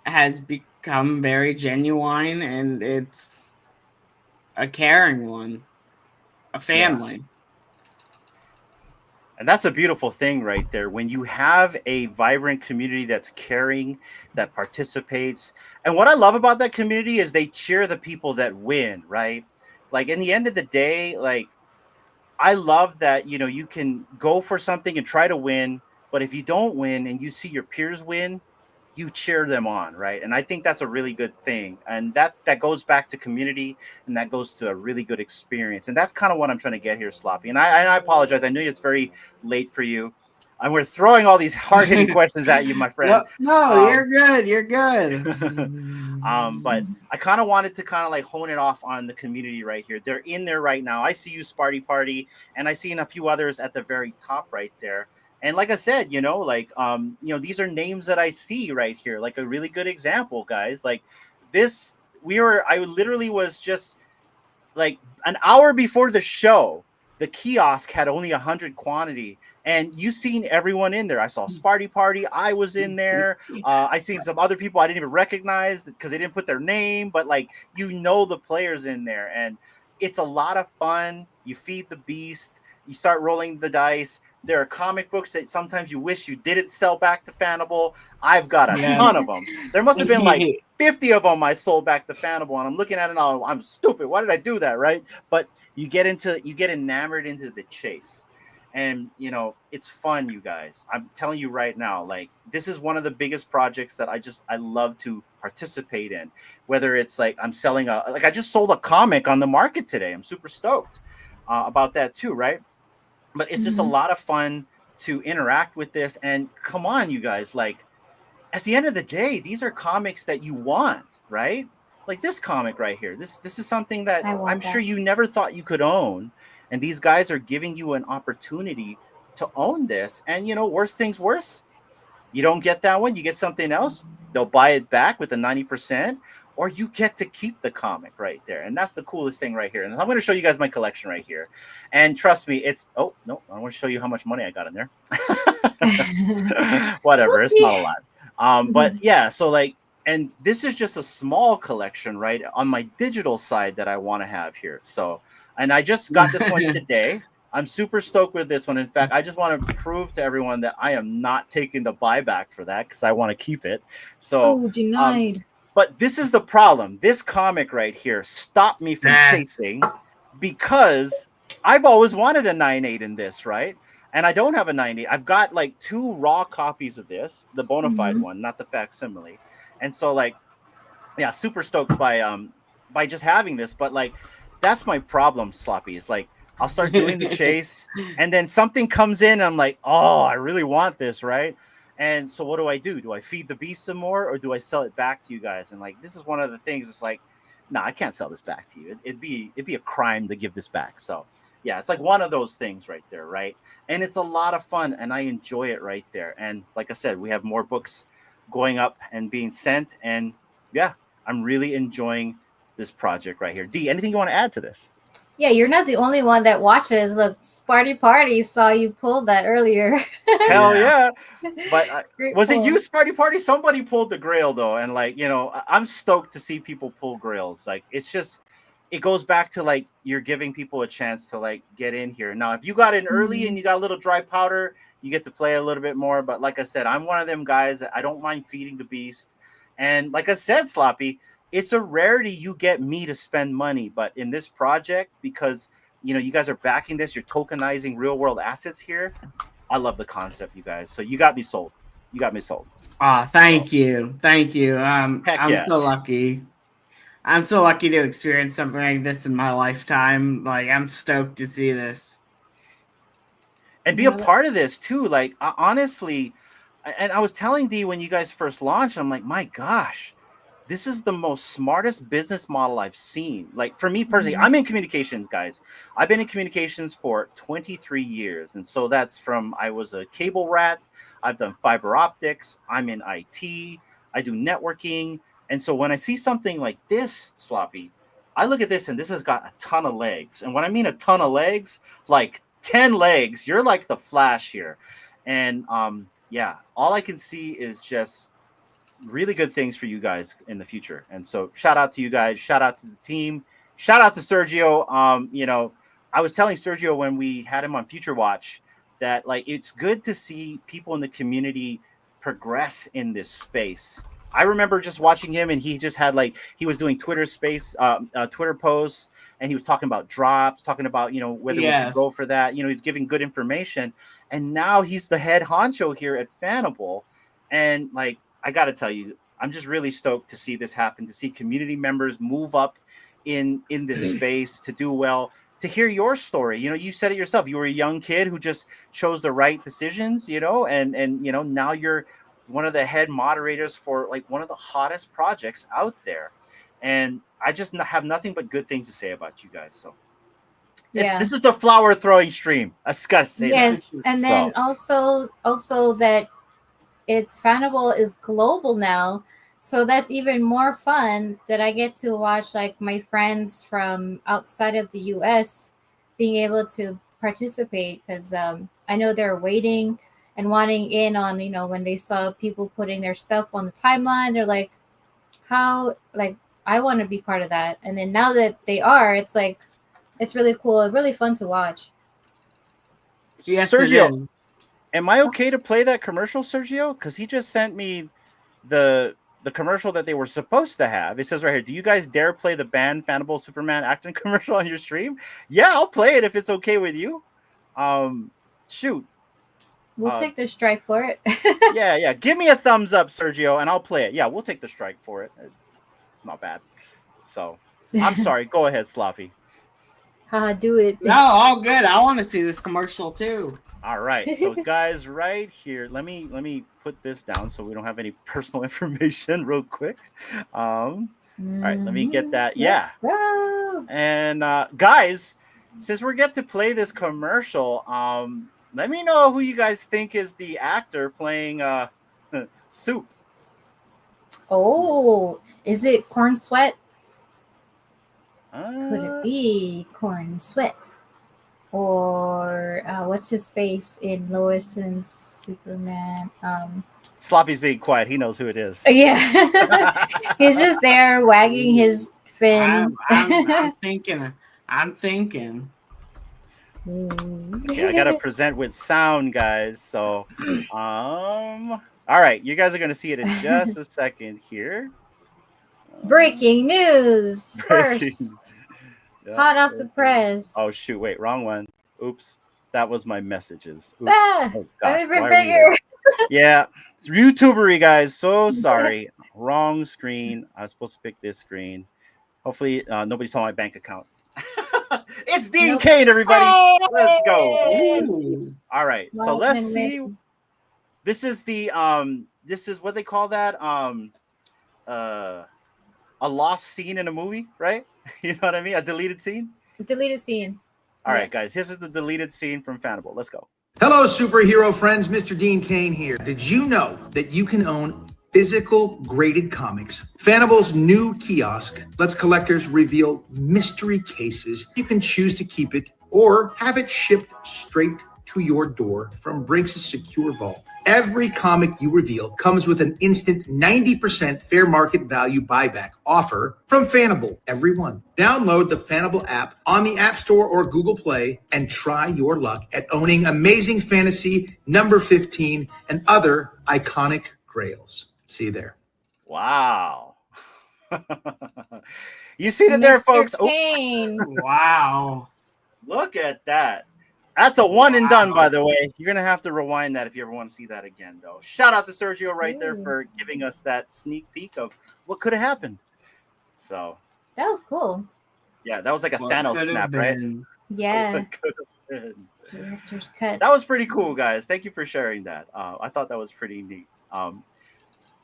has become very genuine and it's a caring one, a family. Yeah. And that's a beautiful thing right there. When you have a vibrant community that's caring, that participates. And what I love about that community is they cheer the people that win, right? Like in the end of the day, like I love that, you can go for something and try to win, but if you don't win and you see your peers win, you cheer them on, right? And I think that's a really good thing. And that goes back to community and that goes to a really good experience. And that's kind of what I'm trying to get here, Sloppy. And I apologize. I know it's very late for you. And we're throwing all these hard-hitting questions at you, my friend. Well, no, you're good. You're good. But I kind of wanted to kind of like hone it off on the community right here. They're in there right now. I see you, Sparty Party, and I see a few others at the very top right there. And like I said, these are names that I see right here, like a really good example, guys. Like this, I literally was just like an hour before the show, the kiosk had only 100 quantity. And you seen everyone in there. I saw Sparty Party. I was in there. I seen some other people I didn't even recognize because they didn't put their name, but like, the players in there. And it's a lot of fun. You feed the beast. You start rolling the dice. There are comic books that sometimes you wish you didn't sell back to Fanable. I've got a ton of them. There must have been like 50 of them I sold back to Fanable, and I'm looking at it all. I'm stupid. Why did I do that, right? But you get enamored into the chase. And you know, it's fun, you guys. I'm telling you right now, like this is one of the biggest projects that I love to participate in. Whether it's like I'm selling I just sold a comic on the market today. I'm super stoked about that too, right? But it's just a Mhm. lot of fun to interact with this. And come on, you guys, like at the end of the day, these are comics that you want, right? Like this comic right here. This is something that I I'm want sure that. you never thought you could own. And these guys are giving you an opportunity to own this. And you know, worst things worse, you don't get that one, you get something else. They'll buy it back with a 90%, or you get to keep the comic right there. And that's the coolest thing right here. And I'm going to show you guys my collection right here. And trust me, it's oh no, I want to show you how much money I got in there. Whatever, it's not a Whoopsie. lot. But yeah, so like, and this is just a small collection, right, on my digital side that I want to have here. So, and I just got this one today. I'm super stoked with this one. In fact, I just want to prove to everyone that I am not taking the buyback for that because I want to keep it. So, Oh, denied. but this is the problem. This comic right here stopped me from chasing because I've always wanted a 9.8 in this, right? And I don't have a 9.8. I've got like 2 raw copies of this, the bona fide Mhm. one, not the facsimile. And so like, yeah, super stoked by just having this. But like, that's my problem, Sloppy. Is like I'll start doing the chase, and then something comes in. And I'm like, oh, I really want this, right? And so what do? Do I feed the beast some more, or do I sell it back to you guys? And like, this is one of the things. It's like, no, I can't sell this back to you. It'd be a crime to give this back. So yeah, it's like one of those things right there, right? And it's a lot of fun, and I enjoy it right there. And like I said, we have more books going up and being sent, and yeah, I'm really enjoying this project right here. D, anything you want to add to this? Yeah, you're not the only one that watches. Look, Sparty Party saw you pull that earlier. Hell yeah. But Great was it pull. you, Sparty Party? Somebody pulled the grail though, and like, you know, I'm stoked to see people pull grails. Like, it's just, it goes back to like you're giving people a chance to like get in here. Now, if you got in early and you got a little dry powder, you get to play a little bit more. But like I said, I'm one of them guys that I don't mind feeding the beast. And like I said, Sloppy, it's a rarity you get me to spend money. But in this project, because you know you guys are backing this, you're tokenizing real world assets here. I love the concept, you guys. So you got me sold. You got me sold. Oh, thank you. Heck I'm yeah. so lucky. I'm so lucky to experience something like this in my lifetime. Like, I'm stoked to see this. And be a part of this too. Like, honestly, and I was telling D when you guys first launched, I'm like, my gosh, this is the most smartest business model I've seen. Like, for me personally, I'm in communications, guys. I've been in communications for 23 years. And so that's from, I was a cable rat. I've done fiber optics. I'm in IT. I do networking. And so when I see something like this, Sloppy, I look at this and this has got a ton of legs. And when I mean a ton of legs, like 10 legs, you're like the Flash here. And yeah, all I can see is just really good things for you guys in the future. And so shout out to you guys, shout out to the team, shout out to Sergio. You know, I was telling Sergio when we had him on Future Watch that like it's good to see people in the community progress in this space. I remember just watching him, and he just had like he was doing Twitter space, Twitter posts, and he was talking about drops, talking about, you know, whether we should go for that. You know, he's giving good information, and now he's the head honcho here at Fanable. And like, I got to tell you, I'm just really stoked to see this happen, to see community members move up in this space, to do well, to hear your story. You know, you said it yourself. You were a young kid who just chose the right decisions, you know, and you know, now you're one of the head moderators for like one of the hottest projects out there. And I just have nothing but good things to say about you guys. So Yeah. this is a flower throwing stream. I just gotta say that. Yes, and then also that it's Fanable is global now, so that's even more fun that I get to watch like my friends from outside of the US being able to participate, because I know they're waiting and wanting in on, you know, when they saw people putting their stuff on the timeline, they're like, how, like, I want to be part of that. And then now that they are, it's like, it's really cool, really fun to watch. Yes, Sergio, am I okay to play that commercial, Sergio? Because he just sent me the commercial that they were supposed to have. It says right here, do you guys dare play the banned Fanable Superman acting commercial on your stream? Yeah, I'll play it if it's okay with you. Shoot. We'll take the strike for it. Yeah. Give me a thumbs up, Sergio, and I'll play it. Yeah, we'll take the strike for it. Not bad. So, I'm sorry. Go ahead, Sloppy. Do it. No, all good. I want to see this commercial too. All right. So, guys, right here, let me put this down so we don't have any personal information real quick. All right, let me get that. Yeah. Let's go. And guys, since we're get to play this commercial, let me know who you guys think is the actor playing Soup. Oh, is it Corn Sweat? Could it Uh, be Corn Sweat? Or what's his face in Lois and Superman? Sloppy's being quiet. He knows who it is. Yeah. He's just there wagging his fin. I'm thinking. I'm thinking. Okay, I gotta present with sound, guys. So, all right, you guys are gonna see it in just a second here. Breaking news Breaking- first. Yeah. Hot off the press. Oh shoot! Wait, wrong one. Oops, that was my messages. Oops. Ah, Oh, gosh, I'm why even are we bigger. here? Yeah, it's YouTubery, guys. So sorry. Wrong screen. I was supposed to pick this screen. Hopefully, nobody saw my bank account. It's Dean Nope. Kane, everybody. Let's go. Ooh. All right, so Wild let's and see. wins. This is the this is what they call that a lost scene in a movie, right? You know what I mean? A deleted scene. Deleted scene. All Yeah. right, guys. This is the deleted scene from Fanable. Let's go. Hello, superhero friends. Mr. Dean Kane here. Did you know that you can own physical graded comics? Fanable's new kiosk lets collectors reveal mystery cases. You can choose to keep it or have it shipped straight to your door from Brinks' secure vault. Every comic you reveal comes with an instant 90% fair market value buyback offer from Fanable. Everyone. Download the Fanable app on the App Store or Google Play and try your luck at owning Amazing Fantasy, Number 15, and other iconic grails. See you there. Wow. You seen it there, Mr. folks. Oh, Kane. Wow. look at that. That's a one and done, by the way. You're going to have to rewind that if you ever want to see that again, though. Shout out to Sergio right there Ooh. for giving us that sneak peek of what could have happened. So, That was cool. yeah, that was like a What Thanos could have snap, right? been? Yeah. What could have been. Director's cut. That was pretty cool, guys. Thank you for sharing that. I thought that was pretty neat.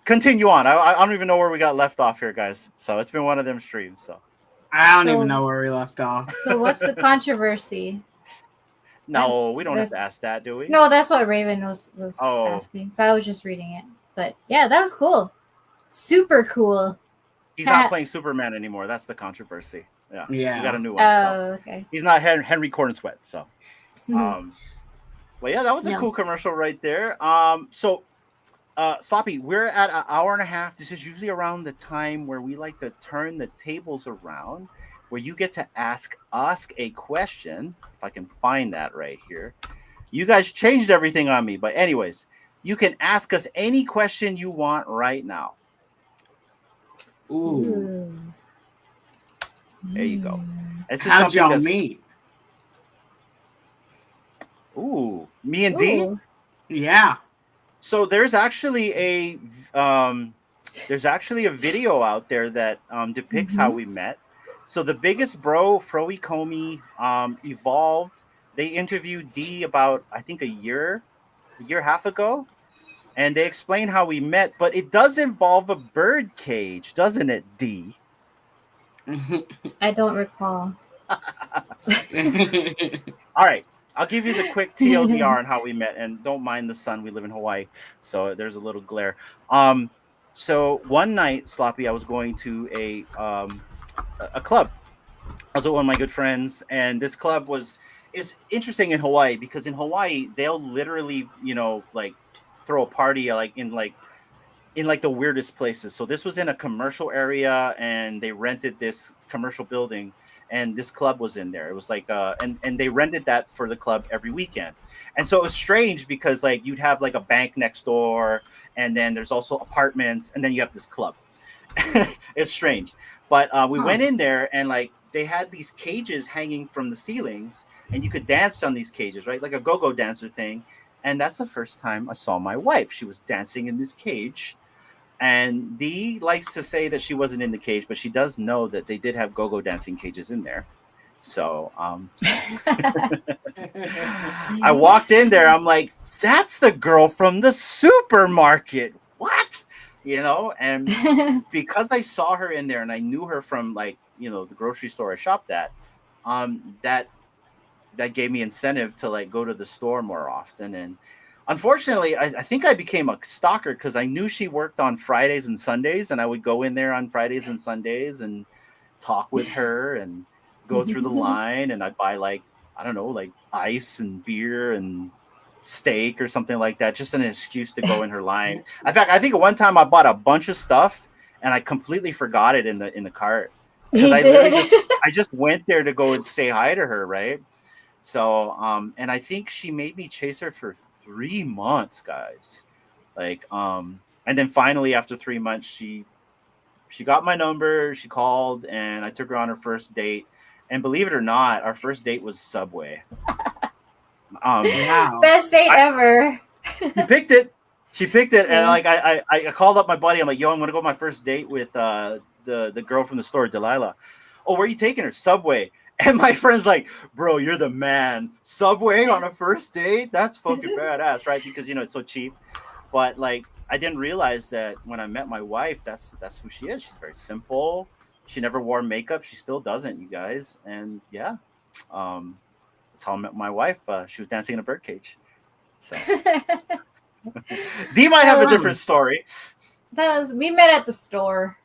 Continue on. I don't even know where we got left off here, guys. So it's been one of them streams. So I don't So- even know where we left off. So what's the controversy? no, we don't have That's- to ask that, do we? No, that's what Raven was Oh. asking. So I was just reading it. But yeah, that was cool. Super cool. He's not playing Superman anymore. That's the controversy. Yeah, Yeah. we got a new one. Oh, So. okay. He's not Henry Cornsweat. So, Mhm. well, yeah, that was a No. cool commercial right there. So, Sloppy, we're at an hour and a half. This is usually around the time where we like to turn the tables around, where you get to ask us a question. If I can find that right here. You guys changed everything on me, but anyways, you can ask us any question you want right now. Ooh. Ooh. There you go. Mm. This is How'd something y'all that's- meet? Ooh, me and D. Ooh. Yeah. So there's actually a video out there that depicts how we met. So the biggest bro, Froey Comey, evolved. They interviewed D about I think a year and a half ago, and they explain how we met. But it does involve a bird cage, doesn't it, D? I don't recall. All right. I'll give you the quick TLDR on how we met, and don't mind the sun. We live in Hawaii, so there's a little glare. So one night, Sloppy, I was going to a club. I was with one of my good friends, and this club is interesting in Hawaii because in Hawaii they'll literally, like throw a party in the weirdest places. So this was in a commercial area, and they rented this commercial building. And this club was in there. It was like, and they rented that for the club every weekend. And so it was strange because like you'd have like a bank next door, and then there's also apartments, and then you have this club. It's strange, but we went in there, and like they had these cages hanging from the ceilings, and you could dance on these cages, right? Like a go-go dancer thing. And that's the first time I saw my wife. She was dancing in this cage. And Dee likes to say that she wasn't in the cage, but she does know that they did have go-go dancing cages in there. So I walked in there. I'm like, that's the girl from the supermarket. What? You know, and because I saw her in there and I knew her from, like, you know, the grocery store I shopped at, that gave me incentive to, like, go to the store more often. And unfortunately, I think I became a stalker because I knew she worked on Fridays and Sundays, and I would go in there on Fridays and Sundays and talk with her and go through the line, and I'd buy, like, I don't know, like ice and beer and steak or something like that, just an excuse to go in her line. In fact, I think at one time I bought a bunch of stuff and I completely forgot it in the cart. You I just went there to go and say hi to her, right? So and I think she made me chase her for 3 months, guys. Like and then finally after 3 months she got my number, she called, and I took her on her first date. And believe it or not, our first date was Subway. Wow. Best date ever. She picked it, and like I called up my buddy. I'm like, yo, I'm gonna go on my first date with the girl from the store, Delilah. Oh, where are you taking her? Subway. And my friend's like, bro, you're the man. Subway on a first date? That's fucking badass, right? Because, you know, it's so cheap. But like, I didn't realize that when I met my wife, that's who she is. She's very simple. She never wore makeup. She still doesn't, you guys. And yeah, that's how I met my wife. She was dancing in a birdcage. So Dee might have a different story. We met at the store.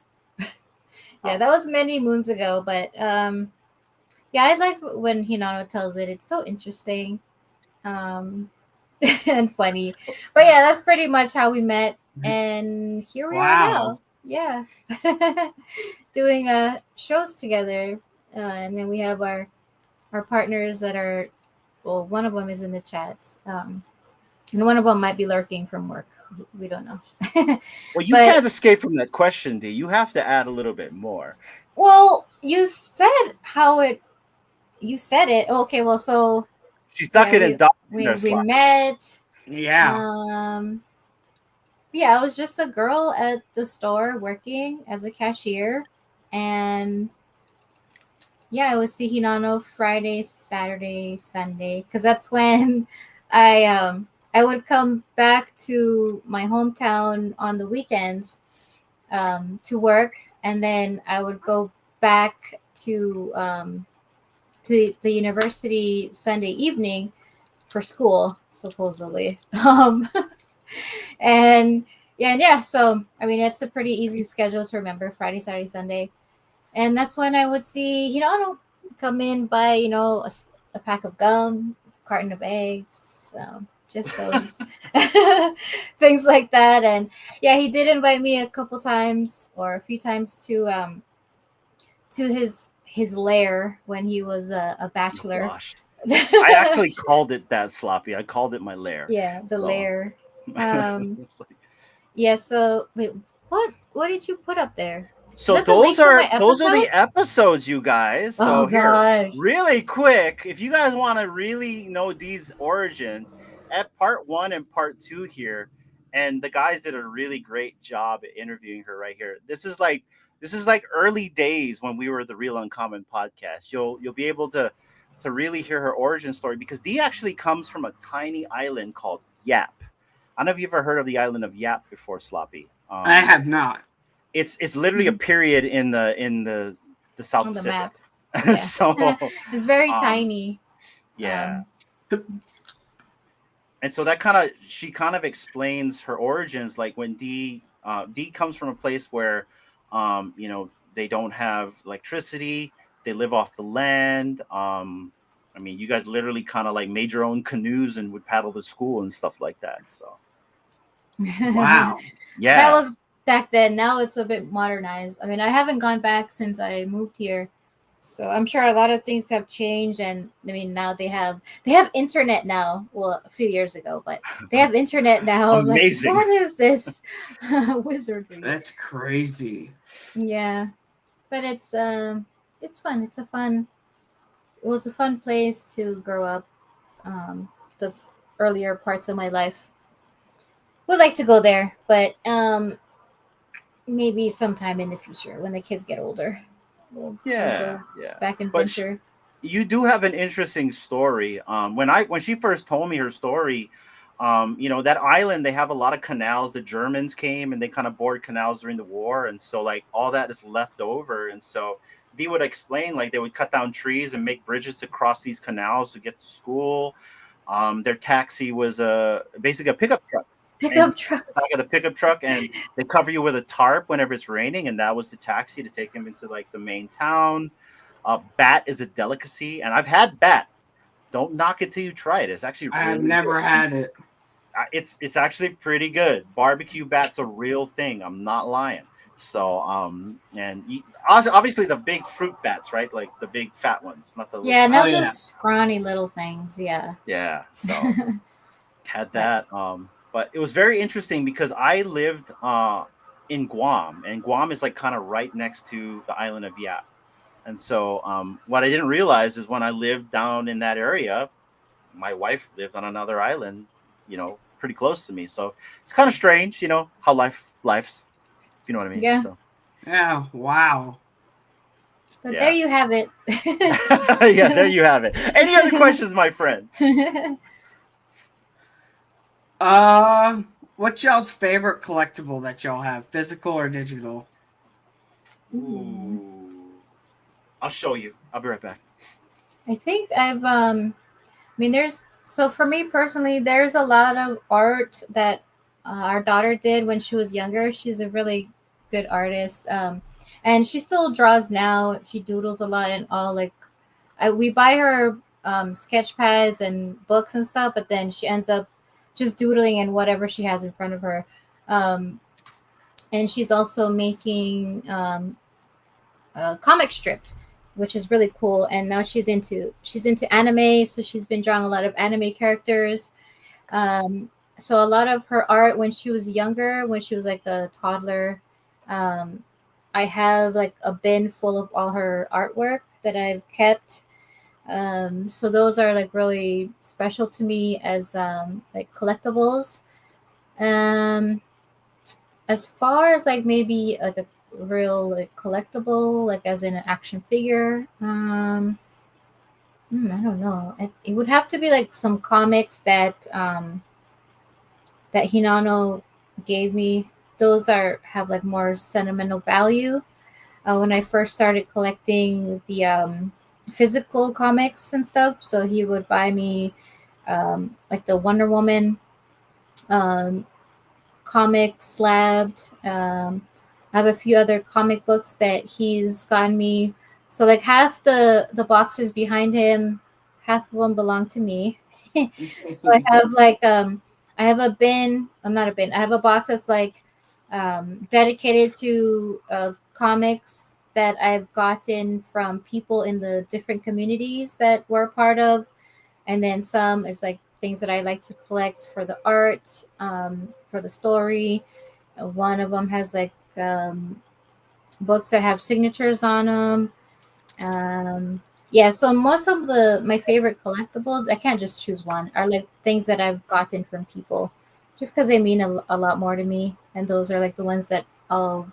Yeah, that was many moons ago. But yeah, I like when Hinano tells it. It's so interesting and funny. But yeah, that's pretty much how we met. And here we are now. Yeah. Doing shows together. And then we have our partners that are, well, one of them is in the chats. And one of them might be lurking from work. We don't know. Well, you can't escape from that question, Dee. You have to add a little bit more. Well, you said you said it. Okay, well, so she's ducking and ducking. We met. Yeah. Yeah, I was just a girl at the store working as a cashier, and yeah, I would see Hinano Friday, Saturday, Sunday, because that's when I would come back to my hometown on the weekends to work, and then I would go back to the university Sunday evening for school, supposedly. And yeah, so I mean, it's a pretty easy schedule to remember: Friday, Saturday, Sunday. And that's when I would see Hinano come in, buy, you know, a pack of gum, carton of eggs, just those things like that. And yeah, he did invite me a couple times or a few times to his lair when he was a bachelor. Oh, gosh. I actually called it that, Sloppy. I called it my lair. Yeah, the lair. Yeah, so wait, what did you put up there? So those are the episodes, you guys. So here, really quick, if you guys want to really know these origins, at part 1 and part 2 here, and the guys did a really great job at interviewing her right here. This is like early days when we were the Real Uncommon podcast. You'll be able to really hear her origin story, because Dee actually comes from a tiny island called Yap. I don't know if you've ever heard of the island of Yap before, Sloppy. I have not. It's literally a period in the South on the Pacific. map. Yeah. So it's very tiny. Yeah. And so she kind of explains her origins, like when Dee comes from a place where you know, they don't have electricity, they live off the land. I mean, you guys literally kind of like made your own canoes and would paddle to school and stuff like that. So wow. Yeah. That was back then. Now it's a bit modernized. I mean, I haven't gone back since I moved here, so I'm sure a lot of things have changed. And I mean, now they have internet now. Well, a few years ago, but they have internet now. Amazing. Like, what is this wizardry? That's crazy. Yeah, but it's it's fun. It was a fun place to grow up. The earlier parts of my life. Would like to go there, but maybe sometime in the future when the kids get older, we'll Yeah, go yeah. back and But venture. you do have an interesting story. When she first told me her story, that island, they have a lot of canals. The Germans came and they kind of bored canals during the war, and so like all that is left over. And so they would explain like they would cut down trees and make bridges to cross these canals to get to school. Their taxi was basically a pickup truck. And Pickup truck. back of the pickup truck, and they cover you with a tarp whenever it's raining, and that was the taxi to take him into like the main town. Bat is a delicacy, and I've had bat. Don't knock it till you try it. It's actually really I've never good. had it. It's actually pretty good. Barbecue bat's a real thing. I'm not lying. So obviously the big fruit bats, right? Like the big fat ones, not the little Yeah, not Oh, those yeah. scrawny little things. Yeah. yeah. So had that. But it was very interesting because I lived in Guam, and Guam is like kind of right next to the island of Yap. And so what I didn't realize is when I lived down in that area, my wife lived on another island, pretty close to me. So it's kind of strange, how life's, if you know what I mean. Yeah. So Yeah. Wow. But Yeah. there you have it. yeah, there you have it. Any other questions, my friend? What's y'all's favorite collectible that y'all have, physical or digital? Ooh. I'll show you. I'll be right back. I think so for me personally, there's a lot of art that our daughter did when she was younger. She's a really good artist. And she still draws now. She doodles a lot and all we buy her sketch pads and books and stuff, but then she ends up just doodling in whatever she has in front of her. And she's also making a comic strip, which is really cool. And now she's into anime, so she's been drawing a lot of anime characters. So a lot of her art when she was younger, when she was like a toddler, I have like a bin full of all her artwork that I've kept. So those are like really special to me as like collectibles. As far as like maybe like a real like collectible, like as in an action figure, I don't know. It would have to be like some comics that that Hinano gave me. Those have like more sentimental value. When I first started collecting the physical comics and stuff, so he would buy me like the Wonder Woman comic slabbed. I have a few other comic books that he's gotten me. So like half the boxes behind him, half of them belong to me. So I have like I have a bin, not a bin. I have a box that's like dedicated to comics that I've gotten from people in the different communities that we're part of, and then some is like things that I like to collect for the art, for the story. One of them has like books that have signatures on them. Yeah, so most of my favorite collectibles, I can't just choose one, are like things that I've gotten from people, just because they mean a lot more to me, and those are like the ones that I'll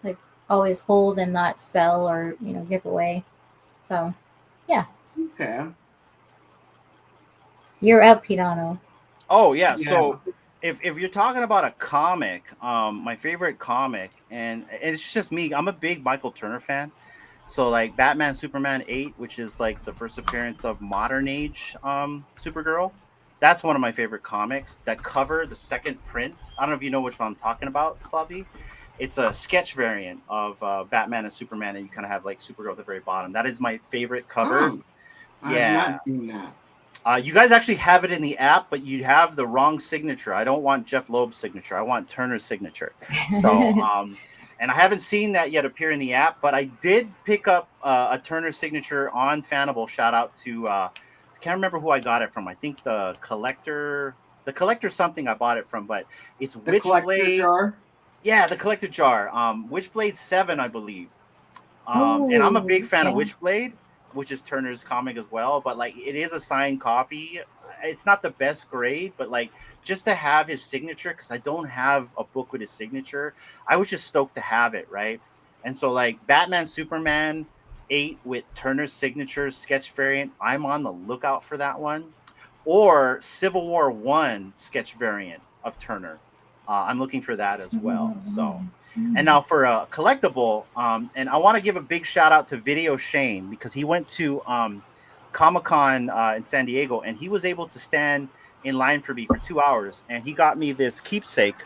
like always hold and not sell or give away. So, yeah. Okay. You're up, Pirano. Oh yeah. Yeah. So if you're talking about a comic, my favorite comic, and it's just me, I'm a big Michael Turner fan. So like Batman Superman 8, which is like the first appearance of modern age Supergirl. That's one of my favorite comics. That cover, the second print. I don't know if you know which one I'm talking about, Sloppy. It's a sketch variant of Batman and Superman, and you kind of have like Supergirl at the very bottom. That is my favorite cover. I've Yeah. not seen that. You guys actually have it in the app, but you have the wrong signature. I don't want Jeff Loeb's signature. I want Turner's signature. So, and I haven't seen that yet appear in the app, but I did pick up a Turner signature on Fanable. Shout out to, I can't remember who I got it from. I think the collector something I bought it from, but it's The collector Witchblade. jar. Yeah, the collector jar. Witchblade 7, I believe. And I'm a big fan of okay. Witchblade, which is Turner's comic as well. But like, it is a signed copy. It's not the best grade, but like, just to have his signature, because I don't have a book with his signature, I was just stoked to have it, right? And so like Batman Superman 8 with Turner's signature sketch variant, I'm on the lookout for that one. Or Civil War 1 sketch variant of Turner. I'm looking for that as well. So, and now for a collectible, and I want to give a big shout out to Video Shane, because he went to Comic-Con in San Diego, and he was able to stand in line for me for 2 hours, and he got me this keepsake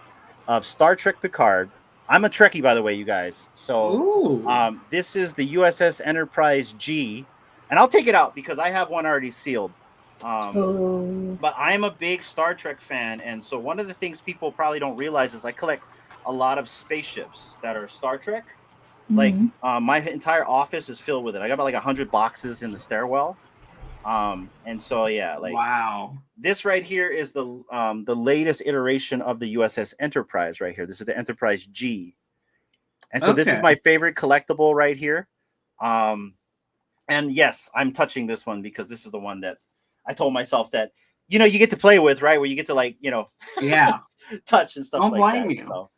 of Star Trek Picard. I'm a Trekkie, by the way, you guys. So this is the USS Enterprise G, and I'll take it out because I have one already sealed. But I'm a big Star Trek fan, and so one of the things people probably don't realize is I collect a lot of spaceships that are Star Trek. Like my entire office is filled with it. I got about like 100 boxes in the stairwell. And so yeah, like wow, this right here is the latest iteration of the USS Enterprise right here. This is the Enterprise G, and so this is my favorite collectible right here. And yes, I'm touching this one because this is the one that I told myself that, you know, you get to play with, right? Where you get to, like, you know, touch and stuff Don't like blame that. you. So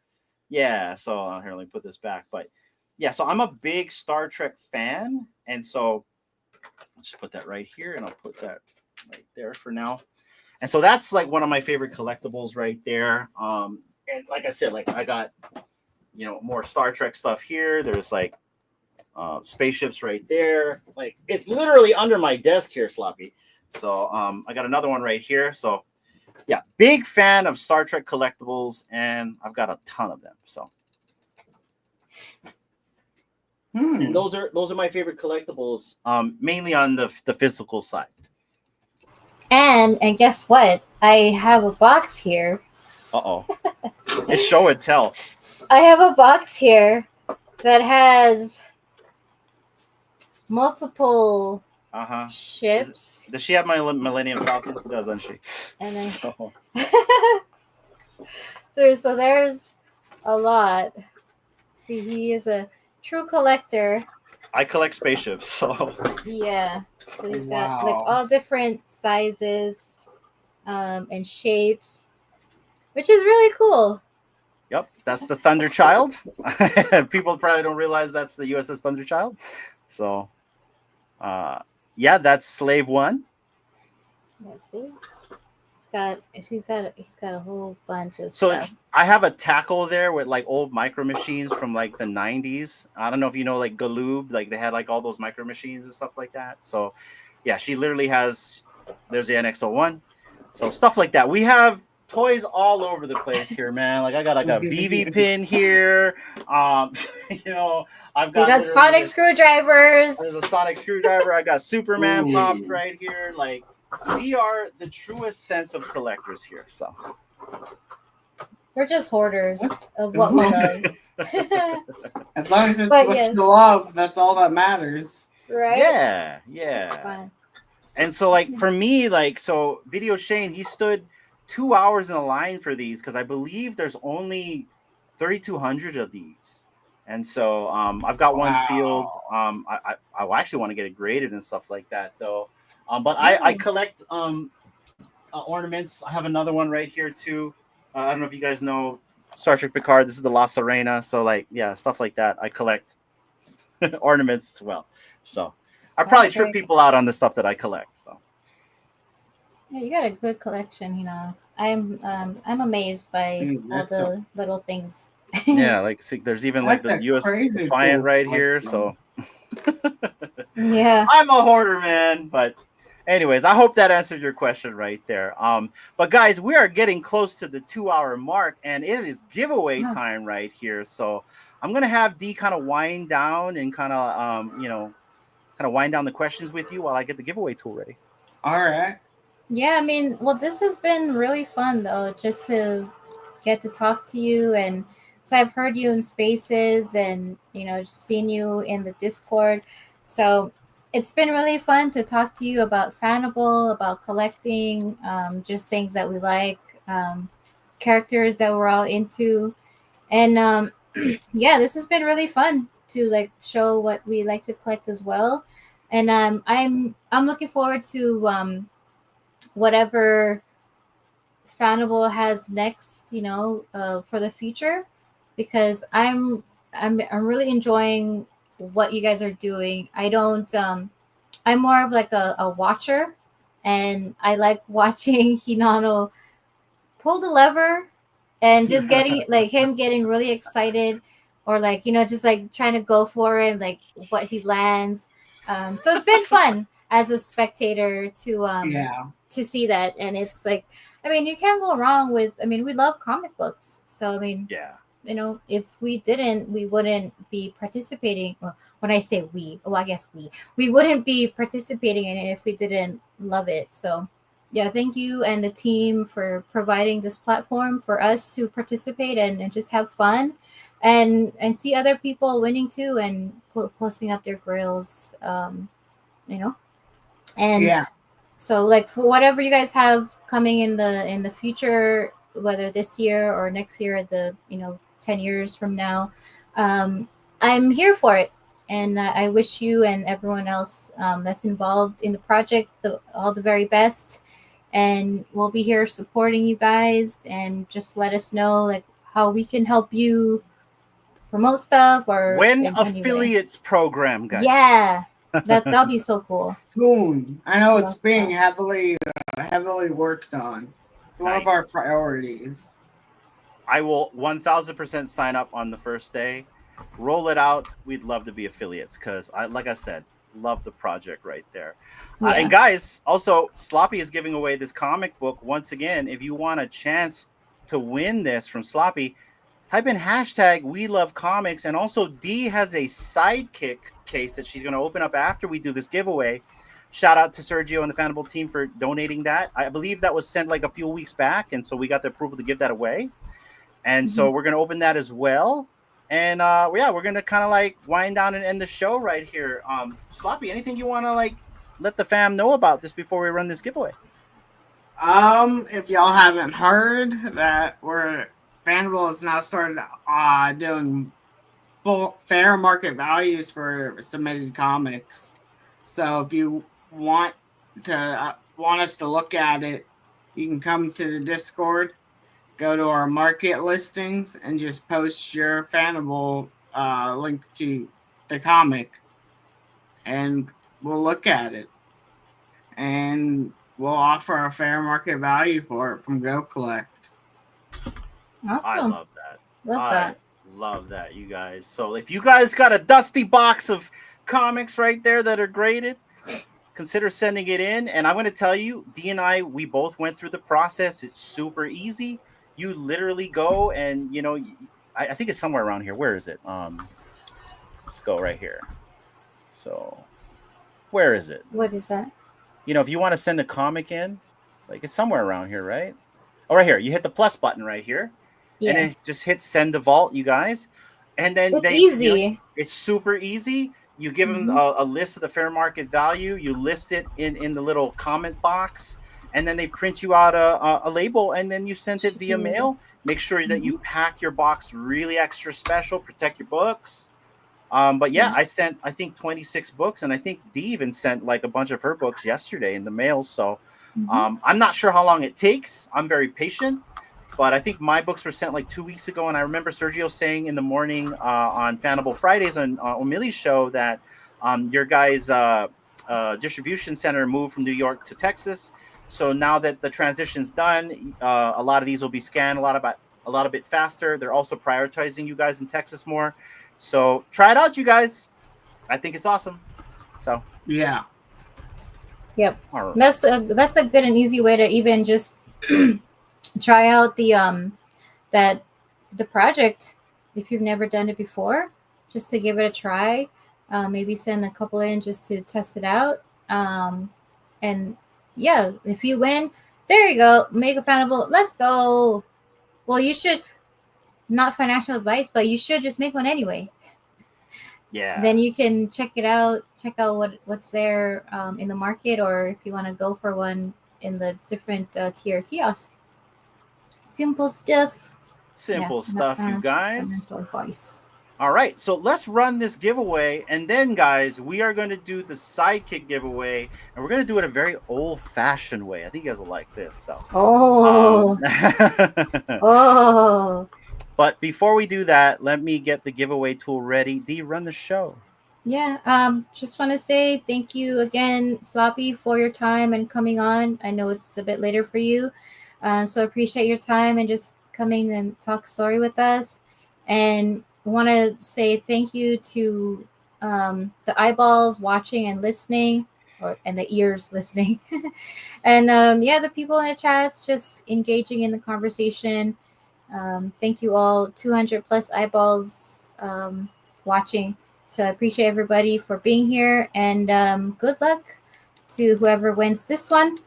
yeah, so here, let me put this back. But yeah, so I'm a big Star Trek fan, and so I'll just put that right here, and I'll put that right there for now. And so that's like one of my favorite collectibles right there. And like I said, like I got, you know, more Star Trek stuff here. There's like spaceships right there. Like it's literally under my desk here, Sloppy. So I got another one right here. So yeah, big fan of Star Trek collectibles, and I've got a ton of them. So and those are my favorite collectibles, mainly on the physical side. And guess what? I have a box here. It's show and tell. I have a box here that has multiple ships. Does she have my Millennium Falcon? She does, doesn't she? And then so there's a lot. See, he is a true collector. I collect spaceships, so yeah. So he's got like all different sizes and shapes, which is really cool. Yep, that's the Thunder Child. People probably don't realize that's the USS Thunder Child. So yeah, that's Slave One. Let's see. He's got a whole bunch of so stuff. I have a tackle there with like old micro machines from like the 90s. I don't know if you know, like Galoob, like they had like all those micro machines and stuff like that. So yeah, she literally has, there's the NX-01. So stuff like that. We have toys all over the place here, man. Like I got like a BB pin here. You know, I've got, we got sonic screwdrivers. There's a sonic screwdriver. I got Superman pops right here. Like we are the truest sense of collectors here. So we're just hoarders of what we love. As long as it's what you love, that's all that matters. Right? Yeah, yeah. It's fun. And so like for me, like, so Video Shane, he stood 2 hours in a line for these because I believe there's only 3,200 of these. And so I've got one sealed. I actually want to get it graded and stuff like that though. But I collect ornaments. I have another one right here too. I don't know if you guys know Star Trek Picard. This is the La Sirena. So like, yeah, stuff like that. I collect ornaments as well. So I probably trip people out on the stuff that I collect. So yeah, you got a good collection. You know, I'm amazed by all the little things. Yeah, like see, there's even like the US Defiant right here. So yeah, I'm a hoarder, man. But anyways, I hope that answered your question right there. But guys, we are getting close to the 2-hour mark, and it is giveaway time right here. So I'm gonna have D kind of wind down and kind of wind down the questions with you while I get the giveaway tool ready. All right. Yeah, I mean, well, this has been really fun though, just to get to talk to you, and so I've heard you in spaces, and you know, just seen you in the Discord. So it's been really fun to talk to you about Fanable, about collecting, just things that we like, characters that we're all into, and yeah, this has been really fun. to like show what we like to collect as well. And I'm looking forward to whatever Fanable has next, for the future, because I'm really enjoying what you guys are doing. I don't I'm more of like a watcher, and I like watching Hinano pull the lever and just getting like him getting really excited, or like just like trying to go for it, like what he lands. So it's been fun as a spectator to see that, and it's like, I mean, you can't go wrong with. I mean, we love comic books, so I mean, Yeah. If we didn't, we wouldn't be participating. Well, when I say we, I guess we wouldn't be participating in it if we didn't love it. So yeah, thank you and the team for providing this platform for us to participate and just have fun and see other people winning too, and posting up their grills, and so like for whatever you guys have coming in the future, whether this year or next year, 10 years from now, I'm here for it. And I wish you and everyone else that's involved in the project all the very best. And we'll be here supporting you guys, and just let us know like how we can help you promote stuff or When in any way. affiliates program, guys. Yeah, that'll be so cool. Soon. I know it's So, being heavily worked on. It's one of Nice. our priorities. I will 1000% sign up on the first day. Roll it out. We'd love to be affiliates because, like I said, love the project right there. Yeah. And guys, also, Sloppy is giving away this comic book once again. If you want a chance to win this from Sloppy, type in hashtag We Love Comics. And also, Dee has a sidekick case that she's going to open up after we do this giveaway. Shout out to Sergio and the Fanable team for donating that. I believe that was sent like a few weeks back, and so we got the approval to give that away. And so we're going to open that as well. And yeah, we're going to kind of like wind down and end the show right here. Sloppy, anything you want to like let the fam know about this before we run this giveaway? If y'all haven't heard that Fanable has now started doing full fair market values for submitted comics. So if you want us to look at it, you can come to the Discord, go to our market listings, and just post your Fanable link to the comic, and we'll look at it, and we'll offer a fair market value for it from Go Collect. Awesome. I love that. Love that. Love that, you guys. So if you guys got a dusty box of comics right there that are graded, consider sending it in. And I'm going to tell you, Dee and I, we both went through the process. It's super easy. You literally go and, I think it's somewhere around here. Where is it? Let's go right here. So where is it? What is that? If you want to send a comic in, like it's somewhere around here, right? Oh, right here. You hit the plus button right here. Yeah. And then just hit send to vault, you guys. And then it's easy. It's super easy. You give them a list of the fair market value. You list it in the little comment box. And then they print you out a label, and then you send it via mail. Make sure that you pack your box really extra special. Protect your books. But yeah, I sent, I think, 26 books, and I think Dee even sent like a bunch of her books yesterday in the mail. So I'm not sure how long it takes. I'm very patient, but I think my books were sent like 2 weeks ago. And I remember Sergio saying in the morning on Fanable Fridays on O'Malley's show that your guys' distribution center moved from New York to Texas. So now that the transition's done, a lot of these will be scanned a lot bit faster. They're also prioritizing you guys in Texas more. So try it out, you guys. I think it's awesome. So yeah. Yep. Right. That's a good and easy way to even just try out the project if you've never done it before, just to give it a try. Maybe send a couple in just to test it out. And yeah, if you win, there you go. Make a Fanable. Let's go. Well, you should, not financial advice, but you should just make one anyway. Yeah. Then you can check out what's there in the market, or if you want to go for one in the different tier kiosk. Simple stuff. Simple stuff, you guys. Financial advice. All right, so let's run this giveaway, and then, guys, we are going to do the sidekick giveaway, and we're going to do it a very old-fashioned way. I think you guys will like this. So, Oh, oh, but before we do that, let me get the giveaway tool ready. Dee, run the show. yeah. Just want to say thank you again, Sloppy, for your time and coming on. I know it's a bit later for you, so appreciate your time and just coming and talk story with us. And want to say thank you to the eyeballs watching and listening, and the ears listening, and yeah, the people in the chats just engaging in the conversation. Thank you all, 200 plus eyeballs watching. So I appreciate everybody for being here, and good luck to whoever wins this one.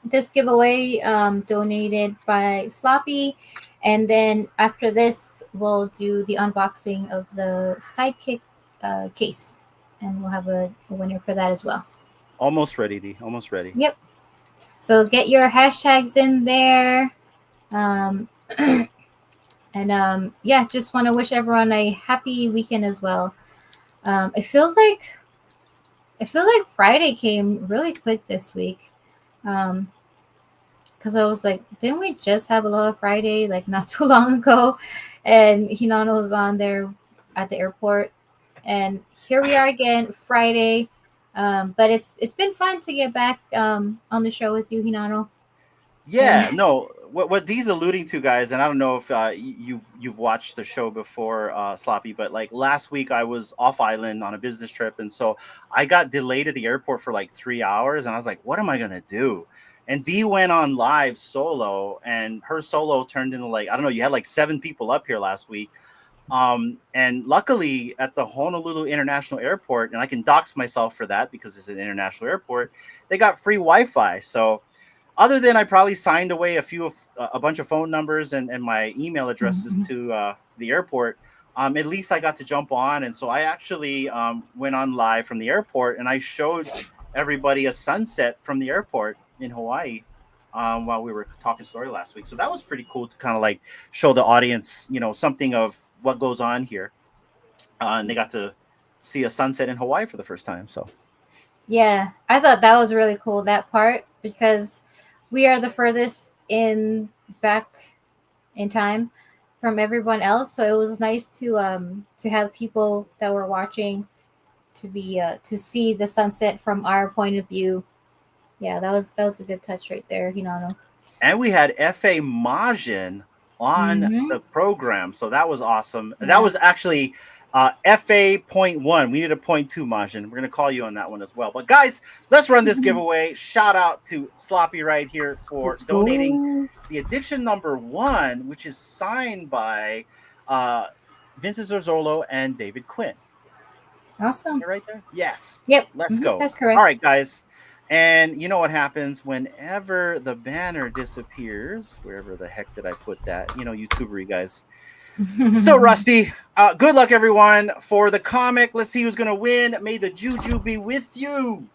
This giveaway donated by Sloppy. And then after this, we'll do the unboxing of the sidekick case. And we'll have a winner for that as well. Almost ready, Dee. Almost ready. Yep. So get your hashtags in there. And yeah, just want to wish everyone a happy weekend as well. It feels like Friday came really quick this week. Because I was like, didn't we just have Aloha Friday like not too long ago? And Hinano was on there at the airport, and here we are again, Friday. But it's been fun to get back on the show with you, Hinano. Yeah, no. What Dee's alluding to, guys, and I don't know if you've watched the show before, Sloppy, but like last week I was off island on a business trip, and so I got delayed at the airport for like 3 hours, and I was like, what am I gonna do? And Dee went on live solo, and her solo turned into like, I don't know, you had like 7 people up here last week. And luckily at the Honolulu International Airport, and I can dox myself for that because it's an international airport, they got free Wi-Fi. So other than I probably signed away a bunch of phone numbers and my email addresses to the airport, at least I got to jump on. And so I actually went on live from the airport, and I showed everybody a sunset from the airport in Hawaii while we were talking story last week. So that was pretty cool to kind of like show the audience, something of what goes on here. And they got to see a sunset in Hawaii for the first time. So yeah, I thought that was really cool, that part, because we are the furthest back in time from everyone else. So it was nice to have people that were watching to see the sunset from our point of view. Yeah, that was a good touch right there, Hinano. And we had F.A. Majin on the program, so that was awesome. Yeah. That was actually FA.1. We need a 0.2, Majin. We're going to call you on that one as well. But guys, let's run this giveaway. Shout out to Sloppy right here for donating the edition number 1, which is signed by Vincent Zorzolo and David Quinn. Awesome. You're right there? Yes. Yep. Let's go. That's correct. All right, guys. And you know what happens whenever the banner disappears, wherever the heck did I put that? YouTubery guys. So rusty. Good luck, everyone, for the comic. Let's see who's going to win. May the juju be with you.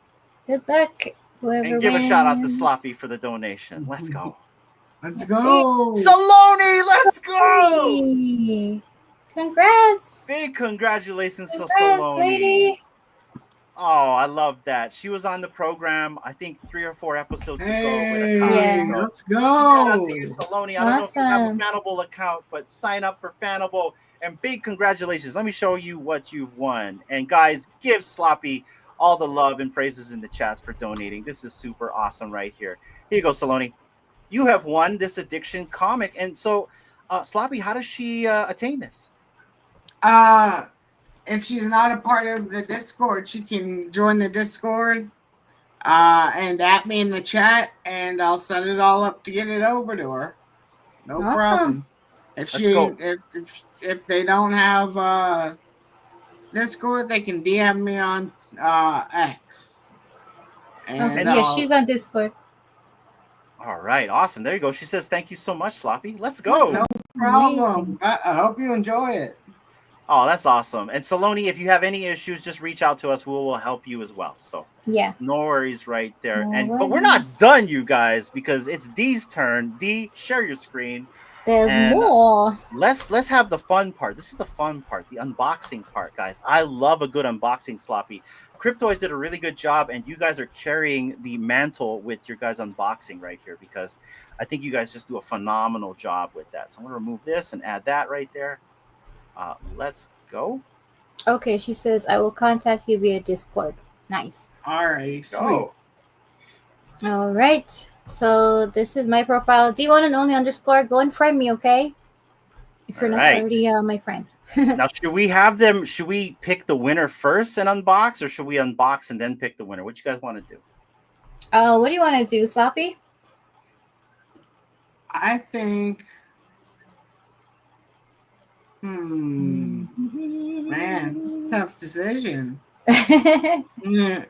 Good luck, whoever And give wins. a shout out to Sloppy for the donation. Let's go. Let's go. Saloni, let's go. Hey. Congrats. Big congratulations to Congrats, Saloni. lady. Oh, I love that. She was on the program, I think 3 or 4 episodes ago. With a Yeah. Let's Shout out go. to you, Saloni. I don't know if you have a Awesome. Fanable account, but sign up for Fanable. And big congratulations. Let me show you what you've won. And guys, give Sloppy all the love and praises in the chats for donating. This is super awesome right here. Here you go, Saloni. You have won this addiction comic. And so, Sloppy, how does she attain this? If she's not a part of the Discord, she can join the Discord and at me in the chat, and I'll set it all up to get it over to her. No Awesome. problem. If they don't have Discord, they can DM me on X. And Yeah, she's on Discord. All right, awesome. There you go. She says, thank you so much, Sloppy. Let's go. No problem. I hope you enjoy it. Oh, that's awesome. And Saloni, if you have any issues, just reach out to us. We will help you as well. So Yeah. no worries right there. No But we're not worries. done, you guys, because it's Dee's turn. Dee, share your screen. There's And more. let's have the fun part. This is the fun part, the unboxing part, guys. I love a good unboxing, Sloppy. Cryptoids did a really good job, and you guys are carrying the mantle with your guys' unboxing right here, because I think you guys just do a phenomenal job with that. So I'm gonna remove this and add that right there. Let's go. Okay, she says I will contact you via Discord. Nice. Alrighty, sweet. Go. All right. So this is my profile. D1 and only underscore. Go and friend me, okay? If you're All not right. already my friend. Now, should we have them? Should we pick the winner first and unbox, or should we unbox and then pick the winner? What you guys want to do? What do you want to do, Sloppy? I think. Man, it's a tough decision. Yeah.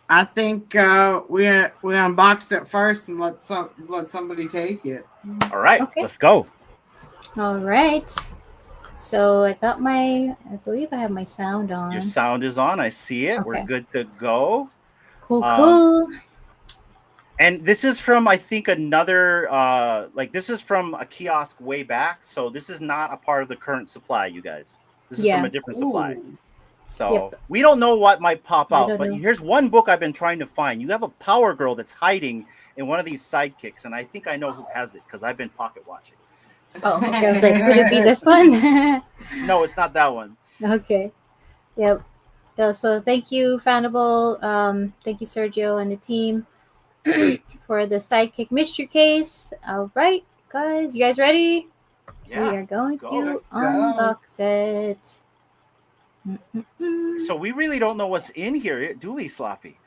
I think we unbox it first and let somebody take it. All right, Okay. let's go. All right. So I believe I have my sound on. Your sound is on. I see it. Okay. We're good to go. Cool. And this is from, I think, another, this is from a kiosk way back. So this is not a part of the current supply, you guys. This is from a different supply. Ooh. So we don't know what might pop out. don't But know. here's one book I've been trying to find. You have a Power Girl that's hiding in one of these sidekicks. And I think I know who has it because I've been pocket watching. Oh, okay. I was like, could it be this one? No, it's not that one. Okay. Yep. So thank you, Fanable. Thank you, Sergio and the team for the sidekick mystery case. All right, guys. You guys ready? Yeah. We are going to Let's go. unbox it. So we really don't know what's in here, do we, Sloppy?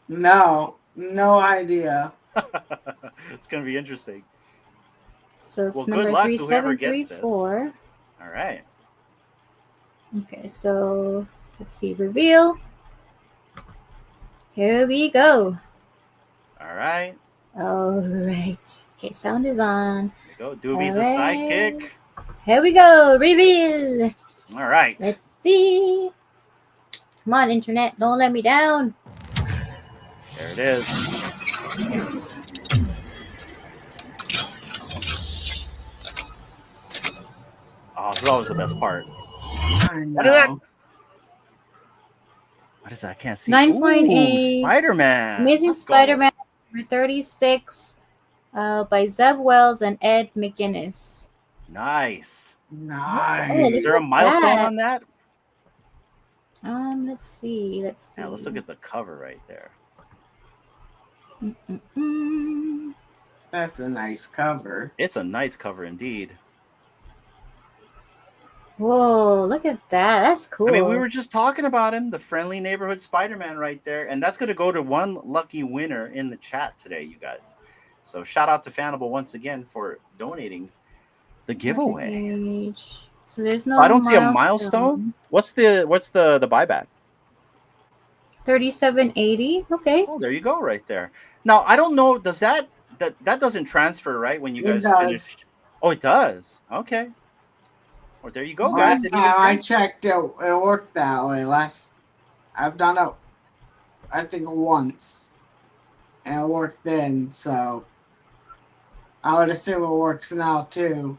No idea. It's going to be interesting. So it's Well, good number luck to whoever gets this. 3734. All right. Okay, so let's see. Reveal. Here we go. All right. All right. Okay, sound is on. There you go. Doobie's a All right. sidekick. Here we go. Reveal. All right. Let's see. Come on, internet. Don't let me down. There it is. Oh, this is always the best part. I What is that? know. What is that? I can't see. 9.8. Spider-Man. Amazing Let's go. Spider-Man number 36 by Zeb Wells and Ed McGuinness. Nice. Nice. Oh, Is there a look at milestone that. on that? Let's see. Yeah, let's look at the cover right there. Mm-mm-mm. That's a nice cover. It's a nice cover indeed. Whoa, look at that. That's cool. I mean, we were just talking about him, the friendly neighborhood Spider-Man right there. And that's going to go to one lucky winner in the chat today, you guys. So shout out to Fanable once again for donating the giveaway. So there's no I don't see a milestone. What's the buyback? 3780. Okay. Oh, there you go right there. Now, I don't know, does that doesn't transfer, right, when you It guys does. finish? Oh, it does. Okay. Well, there you go, guys. It even I trans- checked it. It worked that way. I've done it, I think, once, and it worked then. So I would assume it works now too.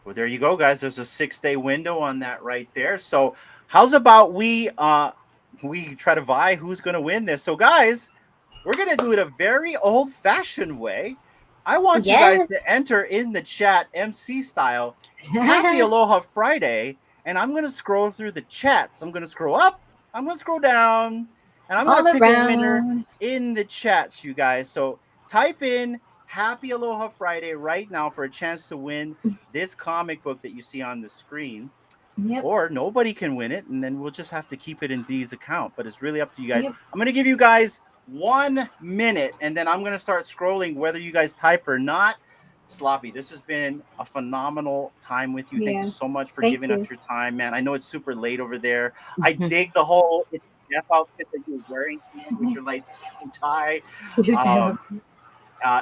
Well, there you go, guys. There's a 6-day window on that right there. So how's about we try to vie who's going to win this? So, guys, we're going to do it a very old-fashioned way. I want you guys to enter in the chat MC style. Happy Aloha Friday, and I'm going to scroll through the chats. I'm going to scroll up, I'm going to scroll down, and I'm going to pick a winner in the chats, you guys. So type in Happy Aloha Friday right now for a chance to win this comic book that you see on the screen. Yep. Or nobody can win it, and then we'll just have to keep it in Dee's account. But it's really up to you guys. Yep. I'm going to give you guys 1 minute, and then I'm going to start scrolling whether you guys type or not. Sloppy, this has been a phenomenal time with you. Thank you so much for giving us your time, man. I know it's super late over there. I dig the whole Jeff outfit that you're wearing with your nice suit and tie.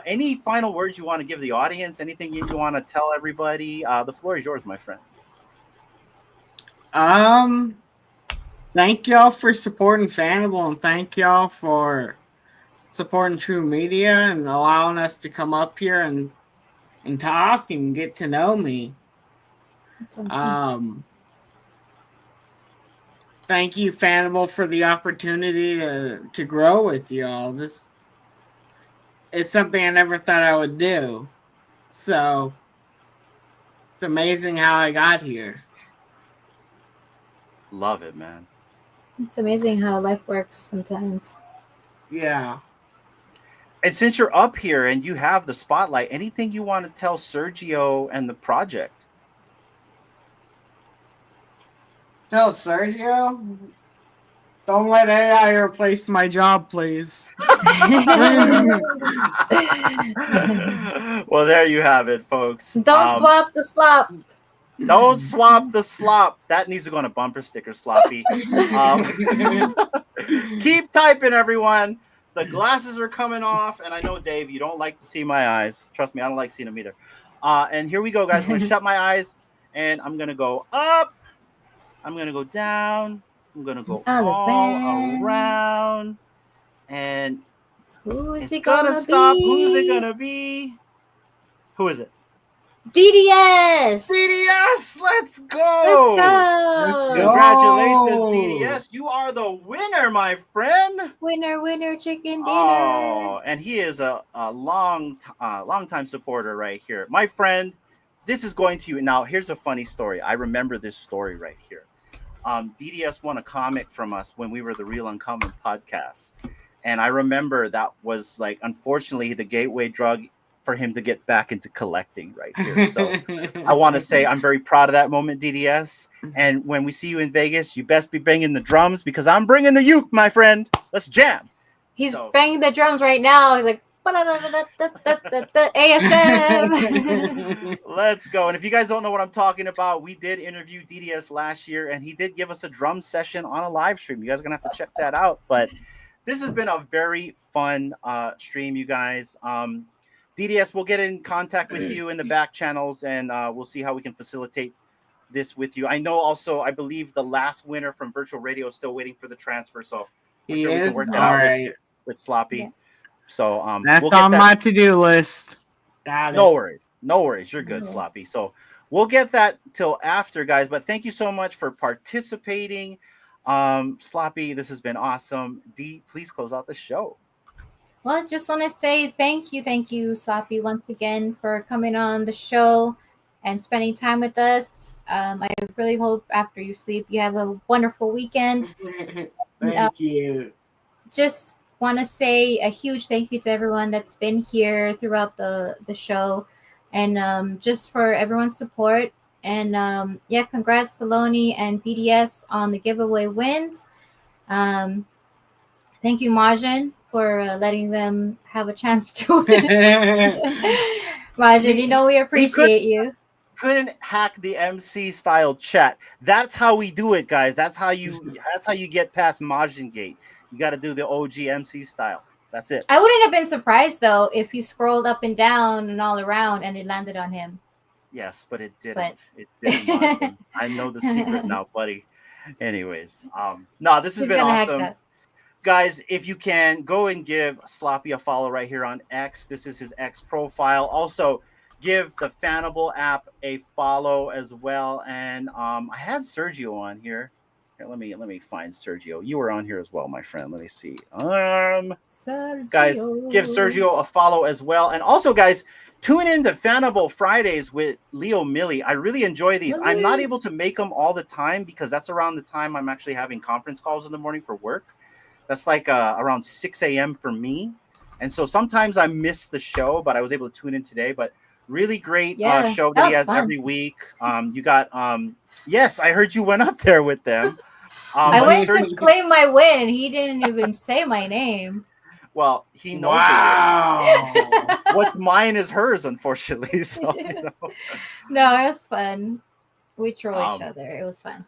Any final words you want to give the audience? Anything you want to tell everybody? The floor is yours, my friend. Thank y'all for supporting Fanable, and thank y'all for supporting True Media and allowing us to come up here and and talk and get to know me. That's awesome. Thank you, Fanable, for the opportunity to grow with y'all. This is something I never thought I would do. So it's amazing how I got here. Love it, man. It's amazing how life works sometimes. Yeah. And since you're up here and you have the spotlight, anything you want to tell Sergio and the project? Tell Sergio, don't let AI replace my job, please. Well, there you have it, folks. Don't swap the slop. Don't swap the slop. That needs to go on a bumper sticker, Sloppy. Keep typing, everyone. The glasses are coming off, and I know, Dave, you don't like to see my eyes. Trust me, I don't like seeing them either. And here we go, guys. I'm going to shut my eyes, and I'm going to go up. I'm going to go down. I'm going to go all around. And who is it's it going to gonna stop. be? Who's it going to be? Who is it? DDS! DDS, let's go! Let's go! Congratulations, DDS. You are the winner, my friend. Winner, chicken dinner. Oh, and he is a long time supporter right here. My friend, this is going to you. Now, here's a funny story. I remember this story right here. DDS won a comic from us when we were the Real Uncommon podcast. And I remember that was, like, unfortunately, the gateway drug for him to get back into collecting right here. So I want to say I'm very proud of that moment, DDS. And when we see you in Vegas, you best be banging the drums because I'm bringing the uke, my friend. Let's jam. He's banging the drums right now. He's like, ASM. Let's go. And if you guys don't know what I'm talking about, we did interview DDS last year, and he did give us a drum session on a live stream. You guys are going to have to check that out. But this has been a very fun stream, you guys. DDS, we'll get in contact with you in the back channels, and we'll see how we can facilitate this with you. I know also, I believe the last winner from virtual radio is still waiting for the transfer, so I'm sure we can work that out with Sloppy. Yeah. So that's we'll on my to-do list. No worries. You're good, Sloppy. So we'll get that till after, guys. But thank you so much for participating. Sloppy, this has been awesome. D, please close out the show. Well, I just want to say thank you, Sloppy, once again for coming on the show and spending time with us. I really hope after you sleep, you have a wonderful weekend. Thank you. Just want to say a huge thank you to everyone that's been here throughout the show, and just for everyone's support. And congrats Saloni and DDS on the giveaway wins. Thank you, Majin, for letting them have a chance to win. Majin, you know we appreciate you. Couldn't hack the MC style chat. That's how we do it, guys. That's how you get past Majin Gate. You got to do the OG MC style. That's it. I wouldn't have been surprised though if you scrolled up and down and all around and it landed on him. Yes, but it didn't. It didn't. I know the secret now, buddy. Anyways, no, this has been awesome. Guys, if you can, go and give Sloppy a follow right here on X. This is his X profile. Also, give the Fanable app a follow as well. And I had Sergio on here. Here, let me find Sergio. You were on here as well, my friend. Let me see. Sergio. Guys, give Sergio a follow as well. And also, guys, tune in to Fanable Fridays with Leo Millie. I really enjoy these. I'm not able to make them all the time because that's around the time I'm actually having conference calls in the morning for work. That's like around 6 a.m. for me. And so sometimes I miss the show, but I was able to tune in today. But really great show that he has every week. You got, yes, I heard you went up there with them. I went to claim my win, and he didn't even say my name. Well, he knows. Wow. What's mine is hers, unfortunately. So, No, it was fun. We troll each other. It was fun.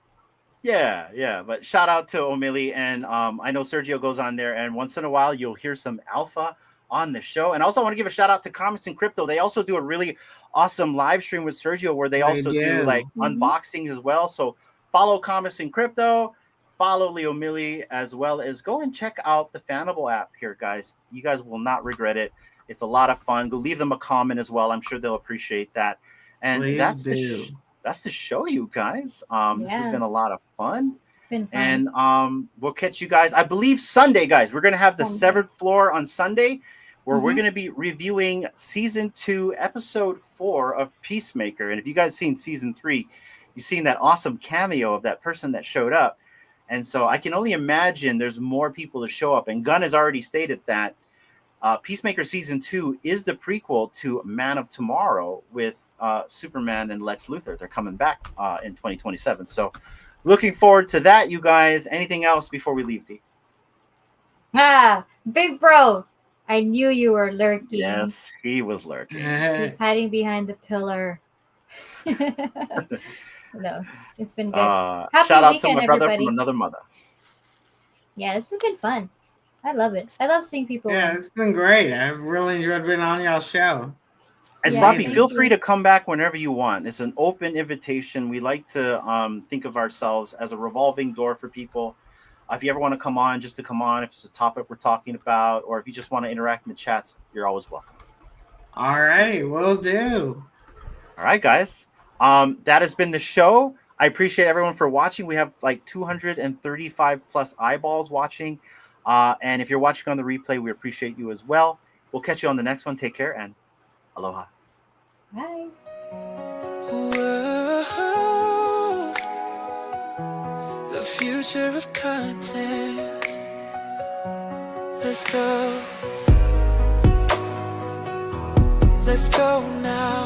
Yeah. But shout out to O'Malley, and I know Sergio goes on there, and once in a while you'll hear some alpha on the show. And also I want to give a shout out to Comics and Crypto. They also do a really awesome live stream with Sergio where they also do like unboxings as well. So follow Comics and Crypto, follow Leo Millie, as well as go and check out the Fanable app here, guys. You guys will not regret it. It's a lot of fun. Go leave them a comment as well. I'm sure they'll appreciate that. And Please that's do. that's the show, you guys. This has Yeah. been a lot of fun. It's been fun. And we'll catch you guys, I believe, Sunday, guys. We're going to have the Sunday. Severed Floor on Sunday, where we're Mhm. going to be reviewing season 2, episode 4 of Peacemaker. And if you guys seen season 3, you've seen that awesome cameo of that person that showed up. And so I can only imagine there's more people to show up. And Gunn has already stated that Peacemaker season 2 is the prequel to Man of Tomorrow with Superman and Lex Luthor. They're coming back in 2027. So looking forward to that, you guys. Anything else before we leave, D? Big bro. I knew you were lurking. Yes, he was lurking. He's hiding behind the pillar. No, it's been good. Happy Shout out to weekend, my brother everybody. from another mother. Yeah, this has been fun. I love it. I love seeing people. Yeah, win. it's been great. I've really enjoyed being on y'all's show. And Yeah, Sloppy, thank feel you. free to come back whenever you want. It's an open invitation. We like to think of ourselves as a revolving door for people. If you ever want to come on, just to come on, if it's a topic we're talking about, or if you just want to interact in the chats, you're always welcome. All right, will do. All right, guys. That has been the show. I appreciate everyone for watching. We have like 235 plus eyeballs watching. And if you're watching on the replay, we appreciate you as well. We'll catch you on the next one. Take care and aloha. Bye. Whoa, the future of content. Let's go. Let's go now.